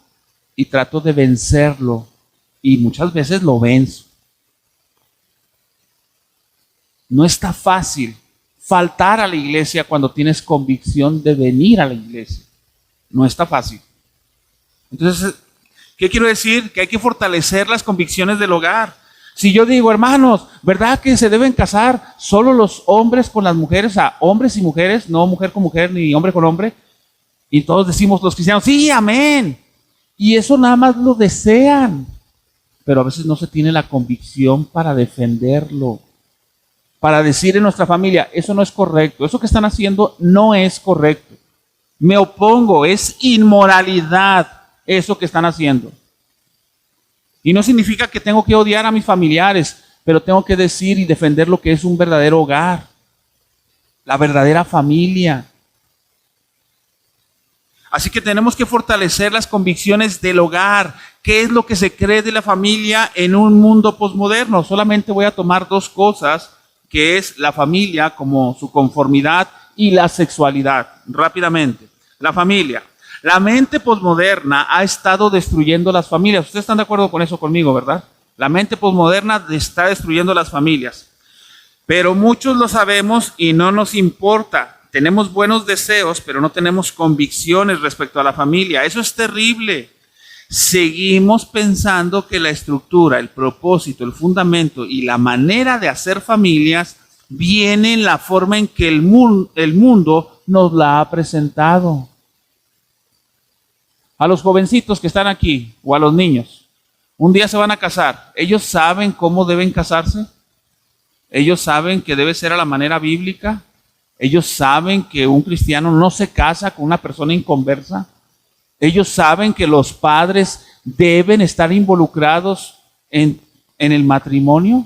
y trato de vencerlo. Y muchas veces lo venzo. No está fácil faltar a la iglesia cuando tienes convicción de venir a la iglesia. No está fácil. Entonces, ¿qué quiero decir? Que hay que fortalecer las convicciones del hogar. Si yo digo, hermanos, ¿verdad que se deben casar solo los hombres con las mujeres? O sea, hombres y mujeres, no mujer con mujer ni hombre con hombre. Y todos decimos los cristianos, sí, amén. Y eso nada más lo desean. Pero a veces no se tiene la convicción para defenderlo. Para decir en nuestra familia, eso no es correcto. Eso que están haciendo no es correcto. Me opongo, es inmoralidad eso que están haciendo. Y no significa que tengo que odiar a mis familiares, pero tengo que decir y defender lo que es un verdadero hogar, la verdadera familia. Así que tenemos que fortalecer las convicciones del hogar. ¿Qué es lo que se cree de la familia en un mundo posmoderno? Solamente voy a tomar dos cosas, que es la familia como su conformidad y la sexualidad. Rápidamente, la familia. La mente posmoderna ha estado destruyendo las familias. ¿Ustedes están de acuerdo con eso conmigo, verdad? La mente posmoderna está destruyendo las familias. Pero muchos lo sabemos y no nos importa. Tenemos buenos deseos, pero no tenemos convicciones respecto a la familia. Eso es terrible. Seguimos pensando que la estructura, el propósito, el fundamento y la manera de hacer familias viene en la forma en que el mundo nos la ha presentado. A los jovencitos que están aquí o a los niños, un día se van a casar. ¿Ellos saben cómo deben casarse? ¿Ellos saben que debe ser a la manera bíblica? ¿Ellos saben que un cristiano no se casa con una persona inconversa? ¿Ellos saben que los padres deben estar involucrados en el matrimonio?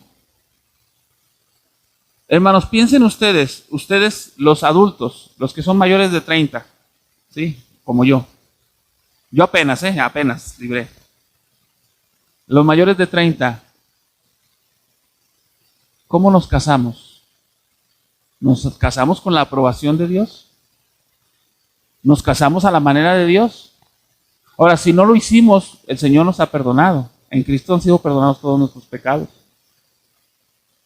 Hermanos, piensen ustedes los adultos, los que son mayores de 30, ¿sí? Como yo. Yo apenas libré. Los mayores de 30, ¿cómo nos casamos? ¿Nos casamos con la aprobación de Dios? ¿Nos casamos a la manera de Dios? Ahora, si no lo hicimos, el Señor nos ha perdonado. En Cristo han sido perdonados todos nuestros pecados.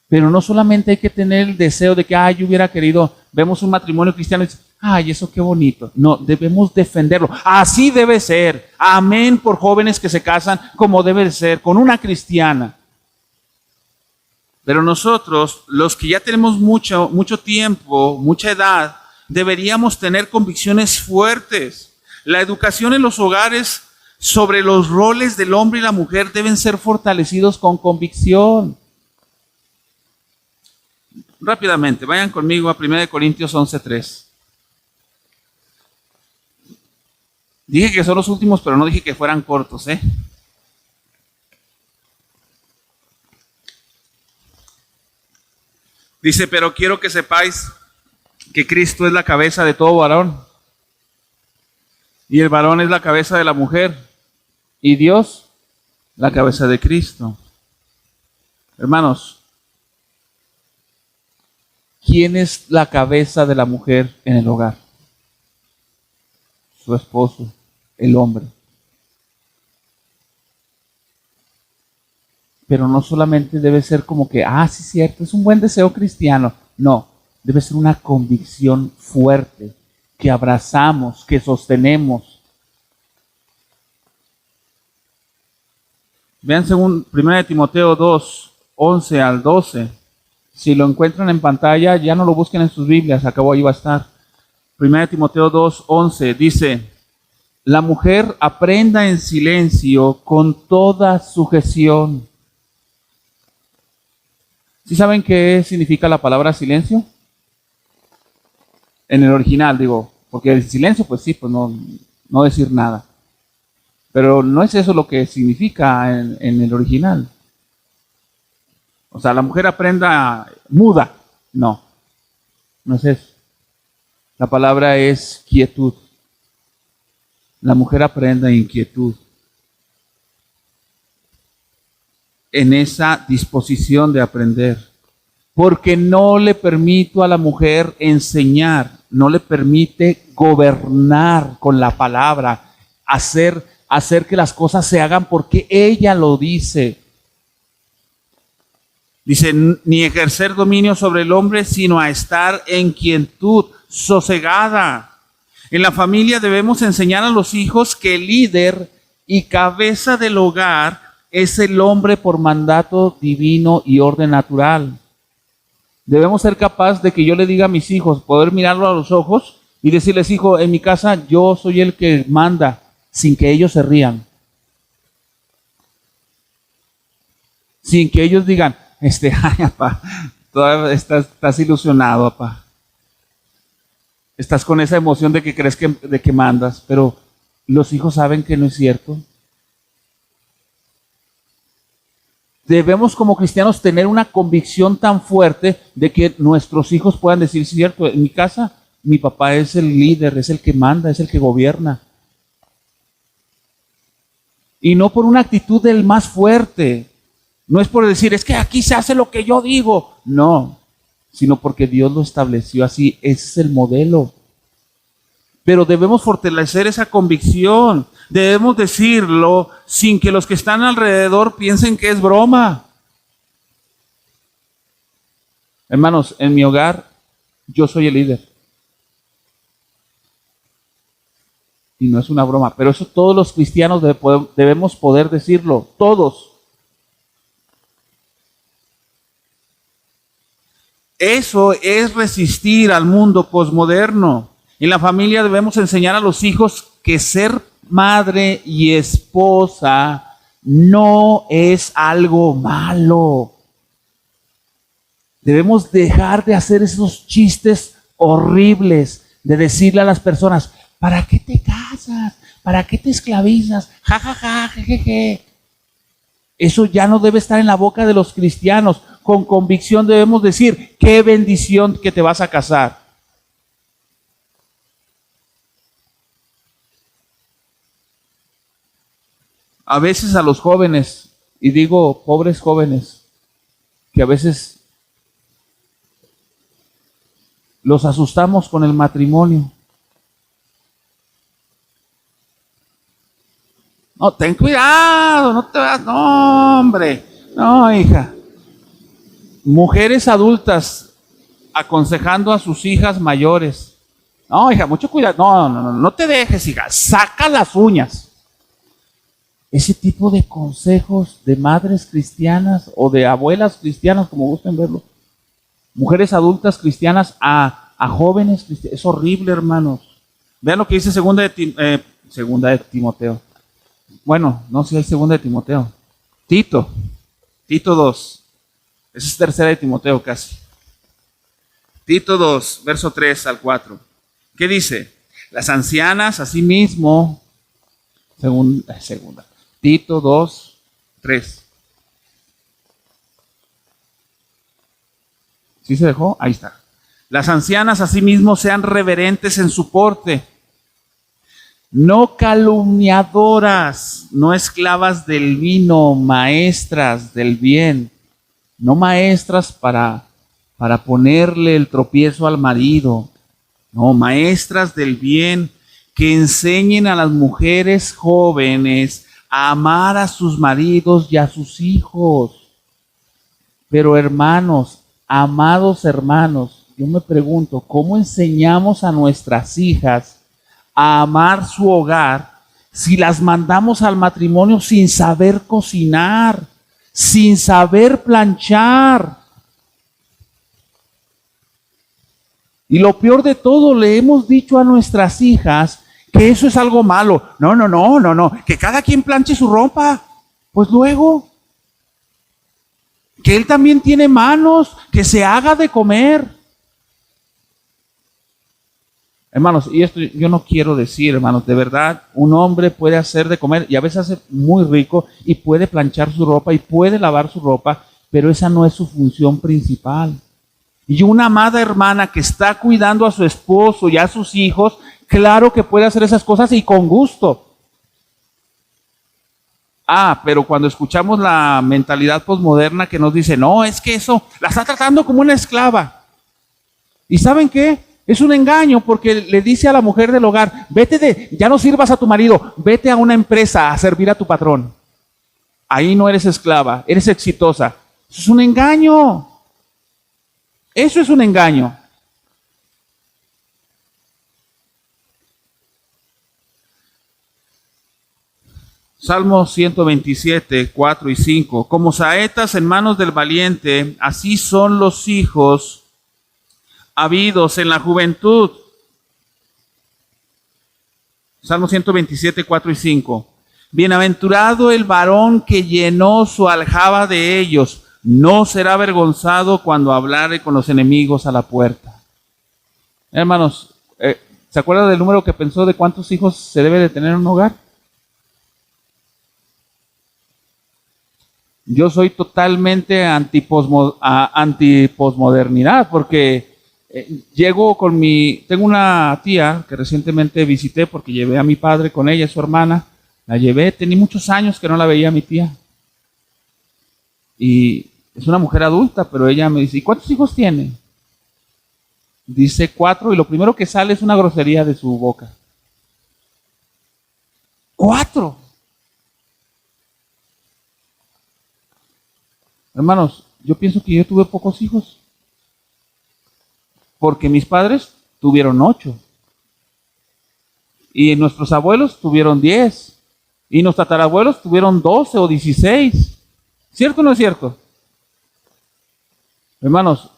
Pero no solamente hay que tener el deseo de que, yo hubiera querido, vemos un matrimonio cristiano y dice, eso qué bonito. No, debemos defenderlo. Así debe ser. Amén por jóvenes que se casan como debe de ser, con una cristiana. Pero nosotros, los que ya tenemos mucho tiempo, mucha edad, deberíamos tener convicciones fuertes. La educación en los hogares sobre los roles del hombre y la mujer deben ser fortalecidos con convicción. Rápidamente, vayan conmigo a 1 Corintios 11:3. Dije que son los últimos, pero no dije que fueran cortos, Dice, pero quiero que sepáis que Cristo es la cabeza de todo varón. Y el varón es la cabeza de la mujer. Y Dios, la cabeza de Cristo. Hermanos, ¿quién es la cabeza de la mujer en el hogar? Su esposo, el hombre. Pero no solamente debe ser como que, sí, cierto, es un buen deseo cristiano. No, debe ser una convicción fuerte, que abrazamos, que sostenemos. Vean según 1 Timoteo 2, 11 al 12. Si lo encuentran en pantalla, ya no lo busquen en sus Biblias, acabó, ahí va a estar. 1 Timoteo 2, 11 dice: la mujer aprenda en silencio con toda sujeción. ¿Sí saben qué significa la palabra silencio? En el original, digo, porque el silencio, pues sí, pues no decir nada. Pero no es eso lo que significa en el original. O sea, la mujer aprenda muda. No es eso. La palabra es quietud. La mujer aprenda en quietud. En esa disposición de aprender. Porque no le permito a la mujer enseñar, no le permite gobernar con la palabra, hacer que las cosas se hagan porque ella lo dice. Dice, ni ejercer dominio sobre el hombre, sino a estar en quietud, sosegada. En la familia debemos enseñar a los hijos que el líder y cabeza del hogar es el hombre por mandato divino y orden natural. Debemos ser capaces de que yo le diga a mis hijos, poder mirarlo a los ojos y decirles, hijo, en mi casa yo soy el que manda, sin que ellos se rían. Sin que ellos digan, ay, papá, todavía estás ilusionado, papá. Estás con esa emoción de que crees de que mandas, pero los hijos saben que no es cierto. Debemos como cristianos tener una convicción tan fuerte de que nuestros hijos puedan decir, cierto, en mi casa mi papá es el líder, es el que manda, es el que gobierna. Y no por una actitud del más fuerte. No es por decir, es que aquí se hace lo que yo digo. No, sino porque Dios lo estableció así. Ese es el modelo. Pero debemos fortalecer esa convicción. Debemos decirlo sin que los que están alrededor piensen que es broma. Hermanos, en mi hogar, yo soy el líder. Y no es una broma, pero eso todos los cristianos debemos poder decirlo, todos. Eso es resistir al mundo posmoderno. En la familia debemos enseñar a los hijos que ser madre y esposa no es algo malo. Debemos dejar de hacer esos chistes horribles de decirle a las personas, ¿para qué te casas? ¿Para qué te esclavizas? Ja, ja, ja, jejeje. Eso ya no debe estar en la boca de los cristianos. Con convicción debemos decir, qué bendición que te vas a casar. A veces a los jóvenes, y digo pobres jóvenes, que a veces los asustamos con el matrimonio. No, ten cuidado, no te vas, no, hombre, no, hija. Mujeres adultas aconsejando a sus hijas mayores. No, hija, mucho cuidado, no te dejes, hija, saca las uñas. Ese tipo de consejos de madres cristianas o de abuelas cristianas, como gusten verlo, mujeres adultas cristianas a jóvenes cristianos, es horrible, hermanos. Vean lo que dice segunda de Timoteo. Bueno, no sé si es segunda de Timoteo. Tito 2. Esa es tercera de Timoteo casi. Tito 2, verso 3 al 4. ¿Qué dice? Las ancianas asimismo, segunda. Tito 2, 3. ¿Sí se dejó? Ahí está. Las ancianas asimismo sean reverentes en su porte, no calumniadoras, no esclavas del vino, maestras del bien, no maestras para ponerle el tropiezo al marido, no, maestras del bien, que enseñen a las mujeres jóvenes a amar a sus maridos y a sus hijos. Pero hermanos, amados hermanos, yo me pregunto, ¿cómo enseñamos a nuestras hijas a amar su hogar si las mandamos al matrimonio sin saber cocinar, sin saber planchar? Y lo peor de todo, le hemos dicho a nuestras hijas que eso es algo malo. No, que cada quien planche su ropa. Pues luego, que él también tiene manos, que se haga de comer. Hermanos, y esto yo no quiero decir, hermanos, de verdad, un hombre puede hacer de comer y a veces hace muy rico y puede planchar su ropa y puede lavar su ropa, pero esa no es su función principal. Y una amada hermana que está cuidando a su esposo y a sus hijos, claro que puede hacer esas cosas y con gusto. Pero cuando escuchamos la mentalidad posmoderna que nos dice, no, es que eso la está tratando como una esclava. ¿Y saben qué? Es un engaño porque le dice a la mujer del hogar, ya no sirvas a tu marido, vete a una empresa a servir a tu patrón. Ahí no eres esclava, eres exitosa. Eso es un engaño. Eso es un engaño. Salmo 127, 4 y 5. Como saetas en manos del valiente, así son los hijos habidos en la juventud. Salmo 127, 4 y 5. Bienaventurado el varón que llenó su aljaba de ellos, no será avergonzado cuando hablare con los enemigos a la puerta. Hermanos, ¿se acuerdan del número que pensó de cuántos hijos se debe de tener en un hogar? Yo soy totalmente antiposmodernidad porque tengo una tía que recientemente visité porque llevé a mi padre con ella, su hermana, la llevé, tenía muchos años que no la veía a mi tía. Y es una mujer adulta, pero ella me dice, ¿y cuántos hijos tiene? Dice 4 y lo primero que sale es una grosería de su boca. 4. Hermanos, yo pienso que yo tuve pocos hijos. Porque mis padres tuvieron 8. Y nuestros abuelos tuvieron 10. Y nuestros tatarabuelos tuvieron 12 o 16. ¿Cierto o no es cierto? Hermanos,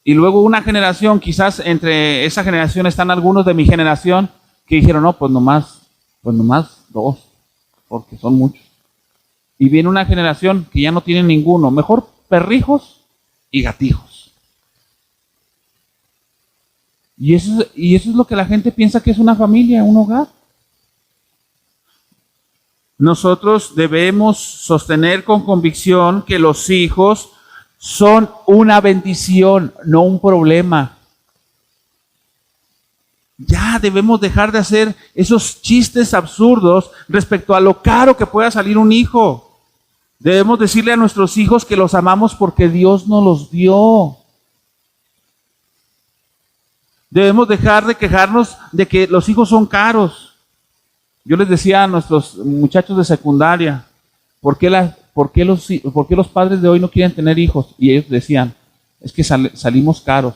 y luego una generación, quizás entre esa generación están algunos de mi generación que dijeron, no, pues nomás 2, porque son muchos. Y viene una generación que ya no tiene ninguno, mejor perrijos y gatijos. Y eso es lo que la gente piensa que es una familia, un hogar. Nosotros debemos sostener con convicción que los hijos son una bendición, no un problema. Ya debemos dejar de hacer esos chistes absurdos respecto a lo caro que pueda salir un hijo. Debemos decirle a nuestros hijos que los amamos porque Dios nos los dio. Debemos dejar de quejarnos de que los hijos son caros. Yo les decía a nuestros muchachos de secundaria, ¿por qué los padres de hoy no quieren tener hijos? Y ellos decían, es que salimos caros.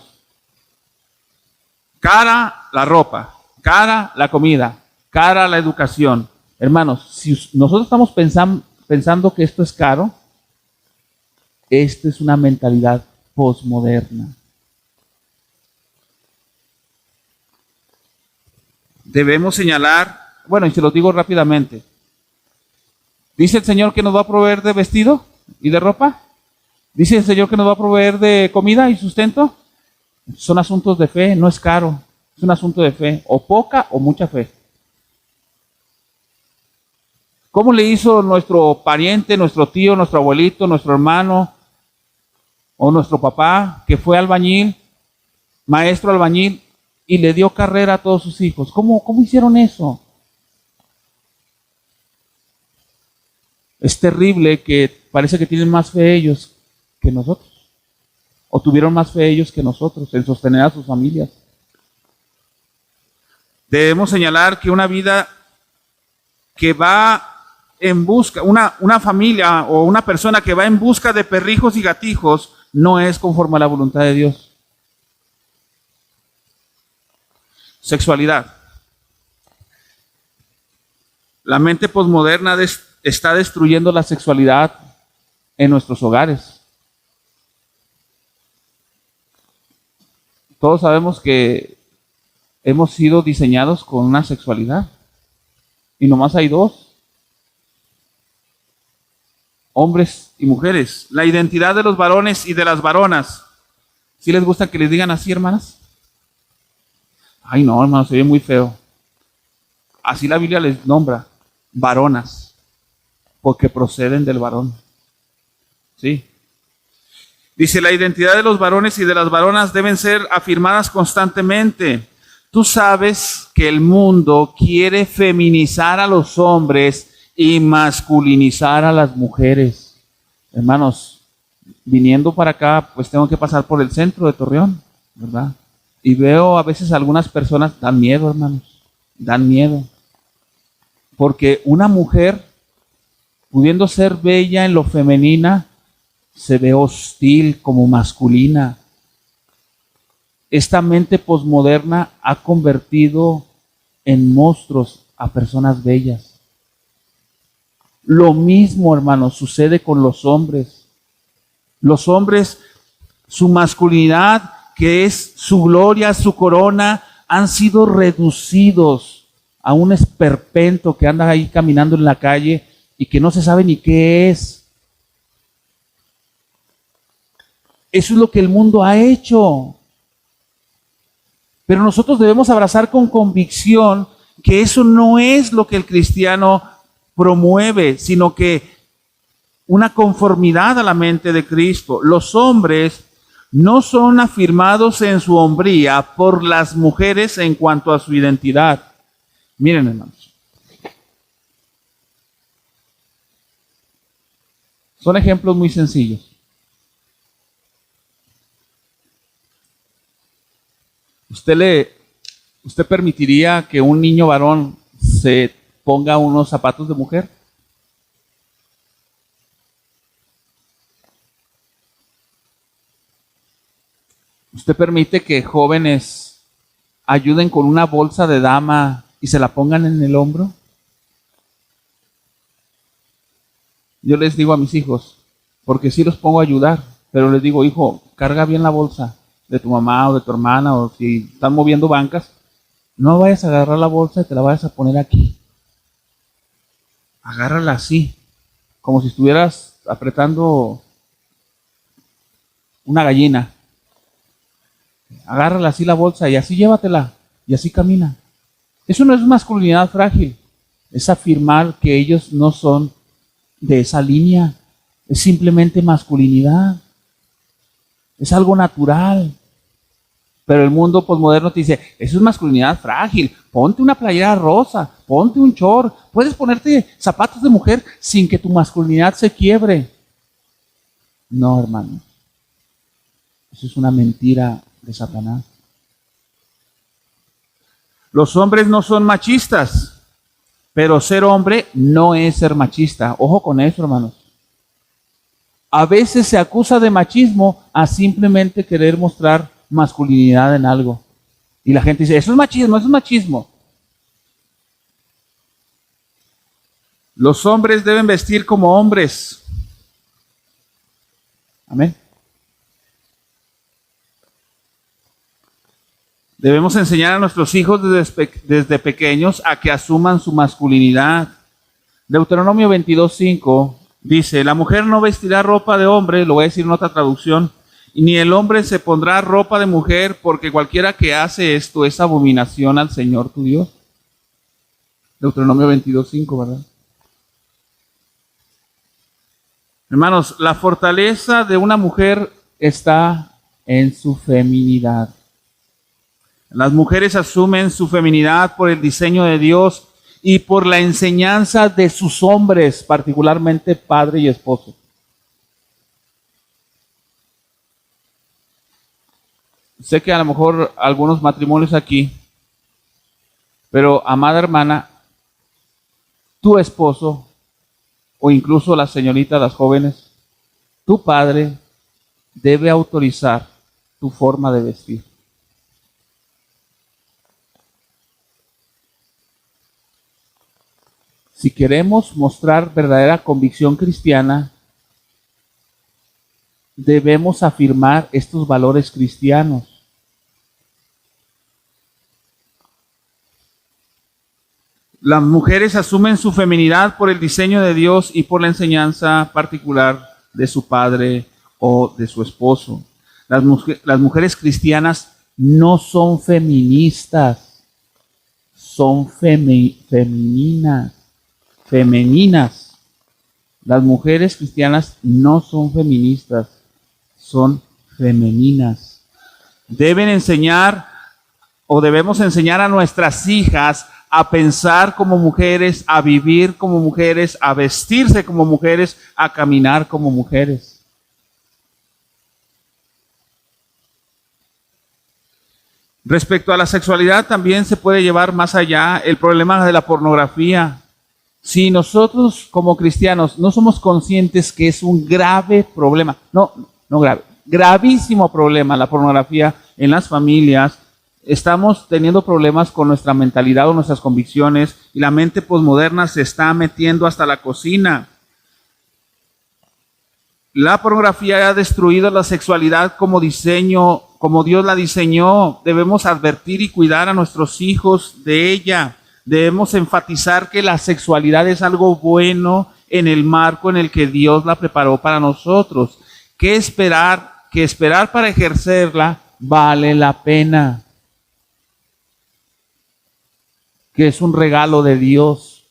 Cara la ropa, cara la comida, cara la educación. Hermanos, si nosotros estamos pensando que esto es caro, esta es una mentalidad posmoderna. Debemos señalar, bueno, y se los digo rápidamente. ¿Dice el Señor que nos va a proveer de vestido y de ropa? ¿Dice el Señor que nos va a proveer de comida y sustento? Son asuntos de fe, no es caro. Es un asunto de fe, o poca o mucha fe. ¿Cómo le hizo nuestro pariente, nuestro tío, nuestro abuelito, nuestro hermano o nuestro papá que fue albañil, maestro albañil, y le dio carrera a todos sus hijos? ¿Cómo hicieron eso? Es terrible que parece que tienen más fe ellos que nosotros. O tuvieron más fe ellos que nosotros en sostener a sus familias. Debemos señalar que una vida que va en busca, una familia o una persona que va en busca de perrijos y gatijos, no es conforme a la voluntad de Dios. Sexualidad. La mente posmoderna está destruyendo la sexualidad en nuestros hogares. Todos sabemos que hemos sido diseñados con una sexualidad y nomás hay dos, hombres y mujeres. La identidad de los varones y de las varonas. ¿Sí les gusta que les digan así, hermanas? Ay, no, hermano, se ve muy feo. Así la Biblia les nombra, varonas, porque proceden del varón. ¿Sí? Dice, la identidad de los varones y de las varonas deben ser afirmadas constantemente. Tú sabes que el mundo quiere feminizar a los hombres y masculinizar a las mujeres. Hermanos, viniendo para acá, pues tengo que pasar por el centro de Torreón, ¿verdad? Y veo a veces algunas personas, dan miedo, hermanos, dan miedo. Porque una mujer, pudiendo ser bella en lo femenina, se ve hostil como masculina. Esta mente posmoderna ha convertido en monstruos a personas bellas. Lo mismo, hermanos, sucede con los hombres. Los hombres, su masculinidad, que es su gloria, su corona, han sido reducidos a un esperpento que anda ahí caminando en la calle y que no se sabe ni qué es. Eso es lo que el mundo ha hecho. Pero nosotros debemos abrazar con convicción que eso no es lo que el cristiano promueve, sino que una conformidad a la mente de Cristo. Los hombres no son afirmados en su hombría por las mujeres en cuanto a su identidad. Miren, hermanos. Son ejemplos muy sencillos. ¿Usted permitiría que un niño varón se ponga unos zapatos de mujer? ¿Usted permite que jóvenes ayuden con una bolsa de dama y se la pongan en el hombro? Yo les digo a mis hijos, porque sí los pongo a ayudar, pero les digo, hijo, carga bien la bolsa de tu mamá o de tu hermana, o si están moviendo bancas, no vayas a agarrar la bolsa y te la vayas a poner aquí. Agárrala así, como si estuvieras apretando una gallina. Agárrala así la bolsa y así llévatela y así camina. Eso no es masculinidad frágil, es afirmar que ellos no son de esa línea, es simplemente masculinidad, es algo natural. Pero el mundo posmoderno te dice, eso es masculinidad frágil, ponte una playera rosa, ponte un short, puedes ponerte zapatos de mujer sin que tu masculinidad se quiebre. No, hermano, eso es una mentira de Satanás. Los hombres no son machistas, pero ser hombre no es ser machista. Ojo con eso, hermanos. A veces se acusa de machismo a simplemente querer mostrar masculinidad en algo. Y la gente dice, eso es machismo, eso es machismo. Los hombres deben vestir como hombres. Amén. Debemos enseñar a nuestros hijos desde pequeños a que asuman su masculinidad. Deuteronomio 22:5 dice, la mujer no vestirá ropa de hombre, lo voy a decir en otra traducción, ni el hombre se pondrá ropa de mujer, porque cualquiera que hace esto es abominación al Señor tu Dios. Deuteronomio 22:5, ¿verdad? Hermanos, la fortaleza de una mujer está en su feminidad. Las mujeres asumen su feminidad por el diseño de Dios y por la enseñanza de sus hombres, particularmente padre y esposo. Sé que a lo mejor algunos matrimonios aquí, pero amada hermana, tu esposo o incluso las señoritas, las jóvenes, tu padre debe autorizar tu forma de vestir. Si queremos mostrar verdadera convicción cristiana, debemos afirmar estos valores cristianos. Las mujeres asumen su feminidad por el diseño de Dios y por la enseñanza particular de su padre o de su esposo. Las mujeres cristianas no son feministas, son femeninas. Las mujeres cristianas no son feministas, son femeninas. Debemos enseñar a nuestras hijas a pensar como mujeres, a vivir como mujeres, a vestirse como mujeres, a caminar como mujeres. Respecto a la sexualidad, también se puede llevar más allá el problema de la pornografía. Si nosotros como cristianos no somos conscientes que es un grave problema, gravísimo problema la pornografía en las familias, estamos teniendo problemas con nuestra mentalidad o nuestras convicciones, y la mente posmoderna se está metiendo hasta la cocina. La pornografía ha destruido la sexualidad como Dios la diseñó. Debemos advertir y cuidar a nuestros hijos de ella. Debemos enfatizar que la sexualidad es algo bueno en el marco en el que Dios la preparó para nosotros. Que esperar para ejercerla vale la pena. Que es un regalo de Dios.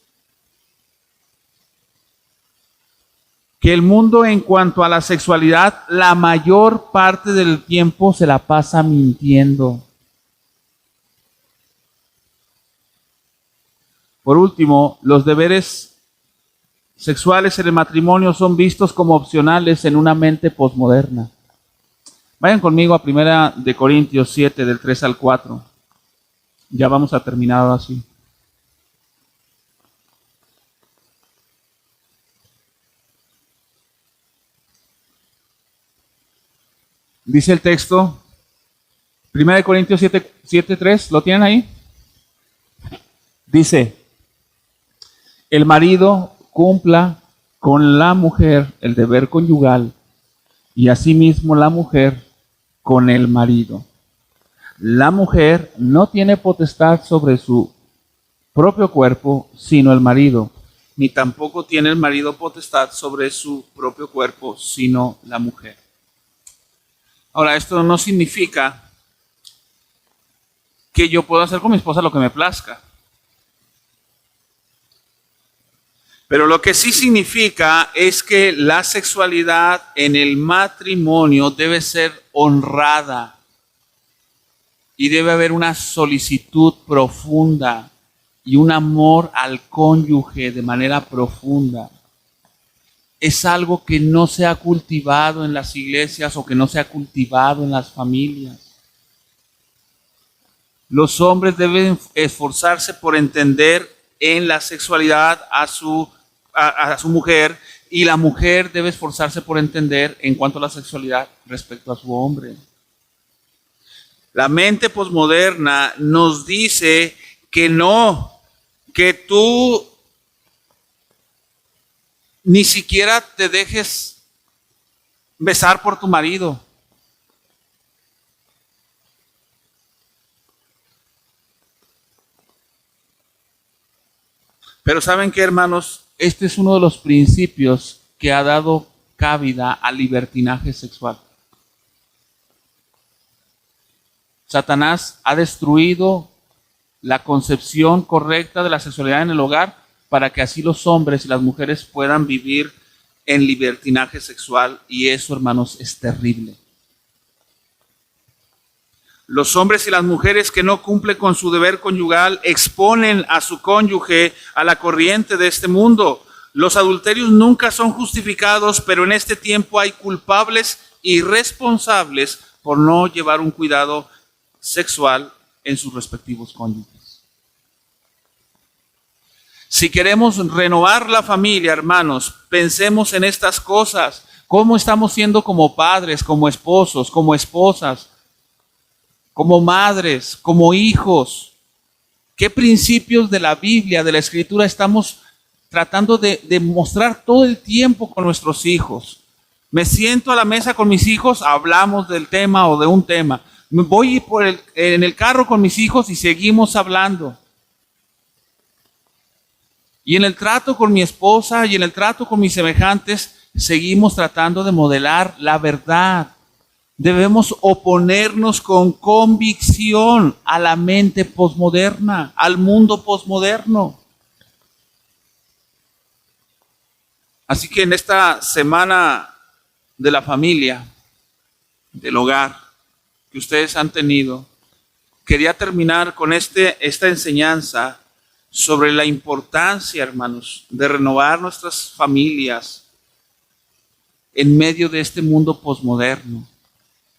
Que el mundo en cuanto a la sexualidad, la mayor parte del tiempo se la pasa mintiendo. Por último, los deberes sexuales en el matrimonio son vistos como opcionales en una mente posmoderna. Vayan conmigo a 1 Corintios 7, del 3 al 4. Ya vamos a terminar así. Dice el texto, 1 Corintios 7, 3, ¿lo tienen ahí? Dice, el marido cumpla con la mujer el deber conyugal y asimismo la mujer con el marido. La mujer no tiene potestad sobre su propio cuerpo, sino el marido, ni tampoco tiene el marido potestad sobre su propio cuerpo, sino la mujer. Ahora, esto no significa que yo pueda hacer con mi esposa lo que me plazca. Pero lo que sí significa es que la sexualidad en el matrimonio debe ser honrada y debe haber una solicitud profunda y un amor al cónyuge de manera profunda. Es algo que no se ha cultivado en las iglesias o que no se ha cultivado en las familias. Los hombres deben esforzarse por entender en la sexualidad a su mujer, y la mujer debe esforzarse por entender en cuanto a la sexualidad respecto a su hombre. La mente posmoderna nos dice que no, que tú ni siquiera te dejes besar por tu marido. Pero ¿saben qué, hermanos? Este es uno de los principios que ha dado cabida al libertinaje sexual. Satanás ha destruido la concepción correcta de la sexualidad en el hogar para que así los hombres y las mujeres puedan vivir en libertinaje sexual, y eso, hermanos, es terrible. Los hombres y las mujeres que no cumplen con su deber conyugal exponen a su cónyuge a la corriente de este mundo. Los adulterios nunca son justificados, pero en este tiempo hay culpables y responsables por no llevar un cuidado sexual en sus respectivos cónyuges. Si queremos renovar la familia, hermanos, pensemos en estas cosas. ¿Cómo estamos siendo como padres, como esposos, como esposas, como madres, como hijos? ¿Qué principios de la Biblia, de la Escritura estamos tratando de mostrar todo el tiempo con nuestros hijos? Me siento a la mesa con mis hijos, hablamos del tema o de un tema. Me voy en el carro con mis hijos y seguimos hablando. Y en el trato con mi esposa y en el trato con mis semejantes, seguimos tratando de modelar la verdad. Debemos oponernos con convicción a la mente posmoderna, al mundo posmoderno. Así que en esta semana de la familia, del hogar que ustedes han tenido, quería terminar con esta enseñanza sobre la importancia, hermanos, de renovar nuestras familias en medio de este mundo posmoderno.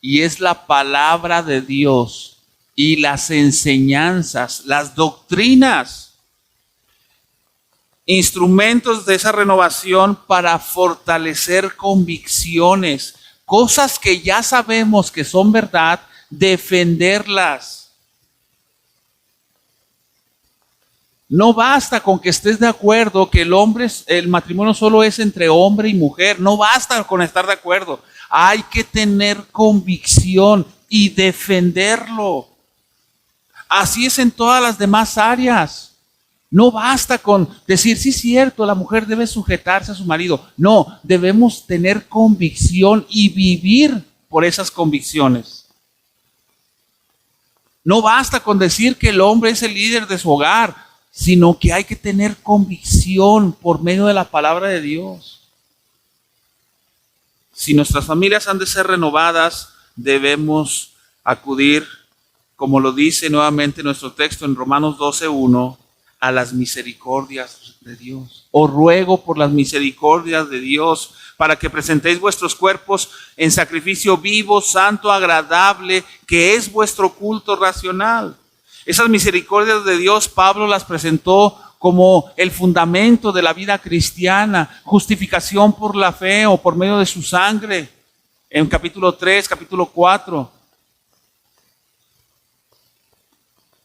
Y es la palabra de Dios y las enseñanzas, las doctrinas, instrumentos de esa renovación para fortalecer convicciones, cosas que ya sabemos que son verdad, defenderlas. No basta con que estés de acuerdo que el matrimonio solo es entre hombre y mujer. No basta con estar de acuerdo. Hay que tener convicción y defenderlo. Así es en todas las demás áreas. No basta con decir, sí es cierto, la mujer debe sujetarse a su marido. No, debemos tener convicción y vivir por esas convicciones. No basta con decir que el hombre es el líder de su hogar, sino que hay que tener convicción por medio de la palabra de Dios. Si nuestras familias han de ser renovadas, debemos acudir, como lo dice nuevamente nuestro texto en Romanos 12:1, a las misericordias de Dios. Os ruego por las misericordias de Dios, para que presentéis vuestros cuerpos en sacrificio vivo, santo, agradable, que es vuestro culto racional. Esas misericordias de Dios, Pablo las presentó como el fundamento de la vida cristiana, justificación por la fe o por medio de su sangre, en capítulo 3, capítulo 4.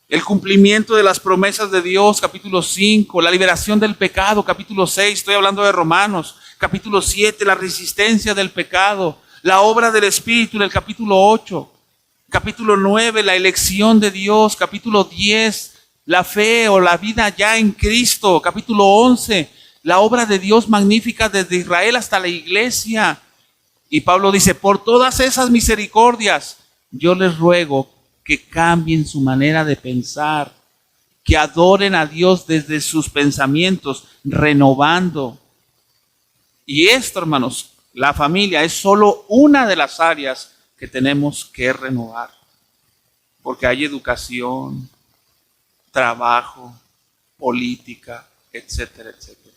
El cumplimiento de las promesas de Dios, capítulo 5, la liberación del pecado, capítulo 6, estoy hablando de Romanos, capítulo 7, la resistencia del pecado, la obra del Espíritu en el capítulo 8. Capítulo 9, la elección de Dios. Capítulo 10, la fe o la vida ya en Cristo. Capítulo 11, la obra de Dios magnífica desde Israel hasta la iglesia. Y Pablo dice, por todas esas misericordias, yo les ruego que cambien su manera de pensar, que adoren a Dios desde sus pensamientos, renovando. Y esto, hermanos, la familia es solo una de las áreas que tenemos que renovar, porque hay educación, trabajo, política, etcétera, etcétera.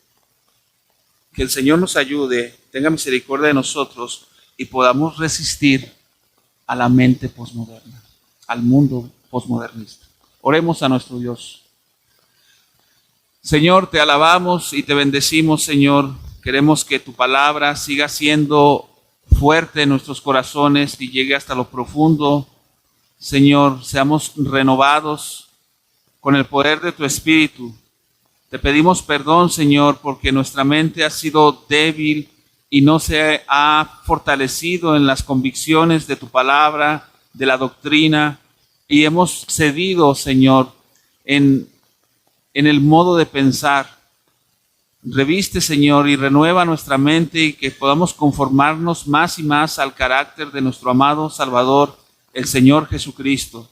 Que el Señor nos ayude, tenga misericordia de nosotros y podamos resistir a la mente posmoderna, al mundo posmodernista. Oremos a nuestro Dios. Señor, te alabamos y te bendecimos, Señor. Queremos que tu palabra siga siendo fuerte en nuestros corazones y llegue hasta lo profundo. Señor, seamos renovados con el poder de tu Espíritu. Te pedimos perdón, Señor, porque nuestra mente ha sido débil y no se ha fortalecido en las convicciones de tu palabra, de la doctrina, y hemos cedido, Señor, en el modo de pensar. Reviste, Señor, y renueva nuestra mente y que podamos conformarnos más y más al carácter de nuestro amado Salvador, el Señor Jesucristo.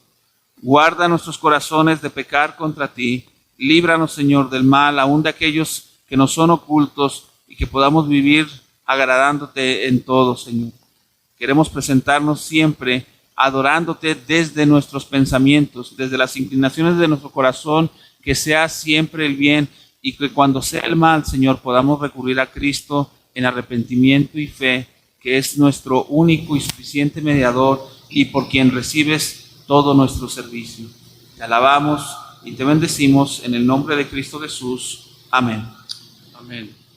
Guarda nuestros corazones de pecar contra ti. Líbranos, Señor, del mal, aun de aquellos que nos son ocultos, y que podamos vivir agradándote en todo, Señor. Queremos presentarnos siempre adorándote desde nuestros pensamientos, desde las inclinaciones de nuestro corazón, que sea siempre el bien, y que cuando sea el mal, Señor, podamos recurrir a Cristo en arrepentimiento y fe, que es nuestro único y suficiente mediador y por quien recibes todo nuestro servicio. Te alabamos y te bendecimos en el nombre de Cristo Jesús. Amén. Amén.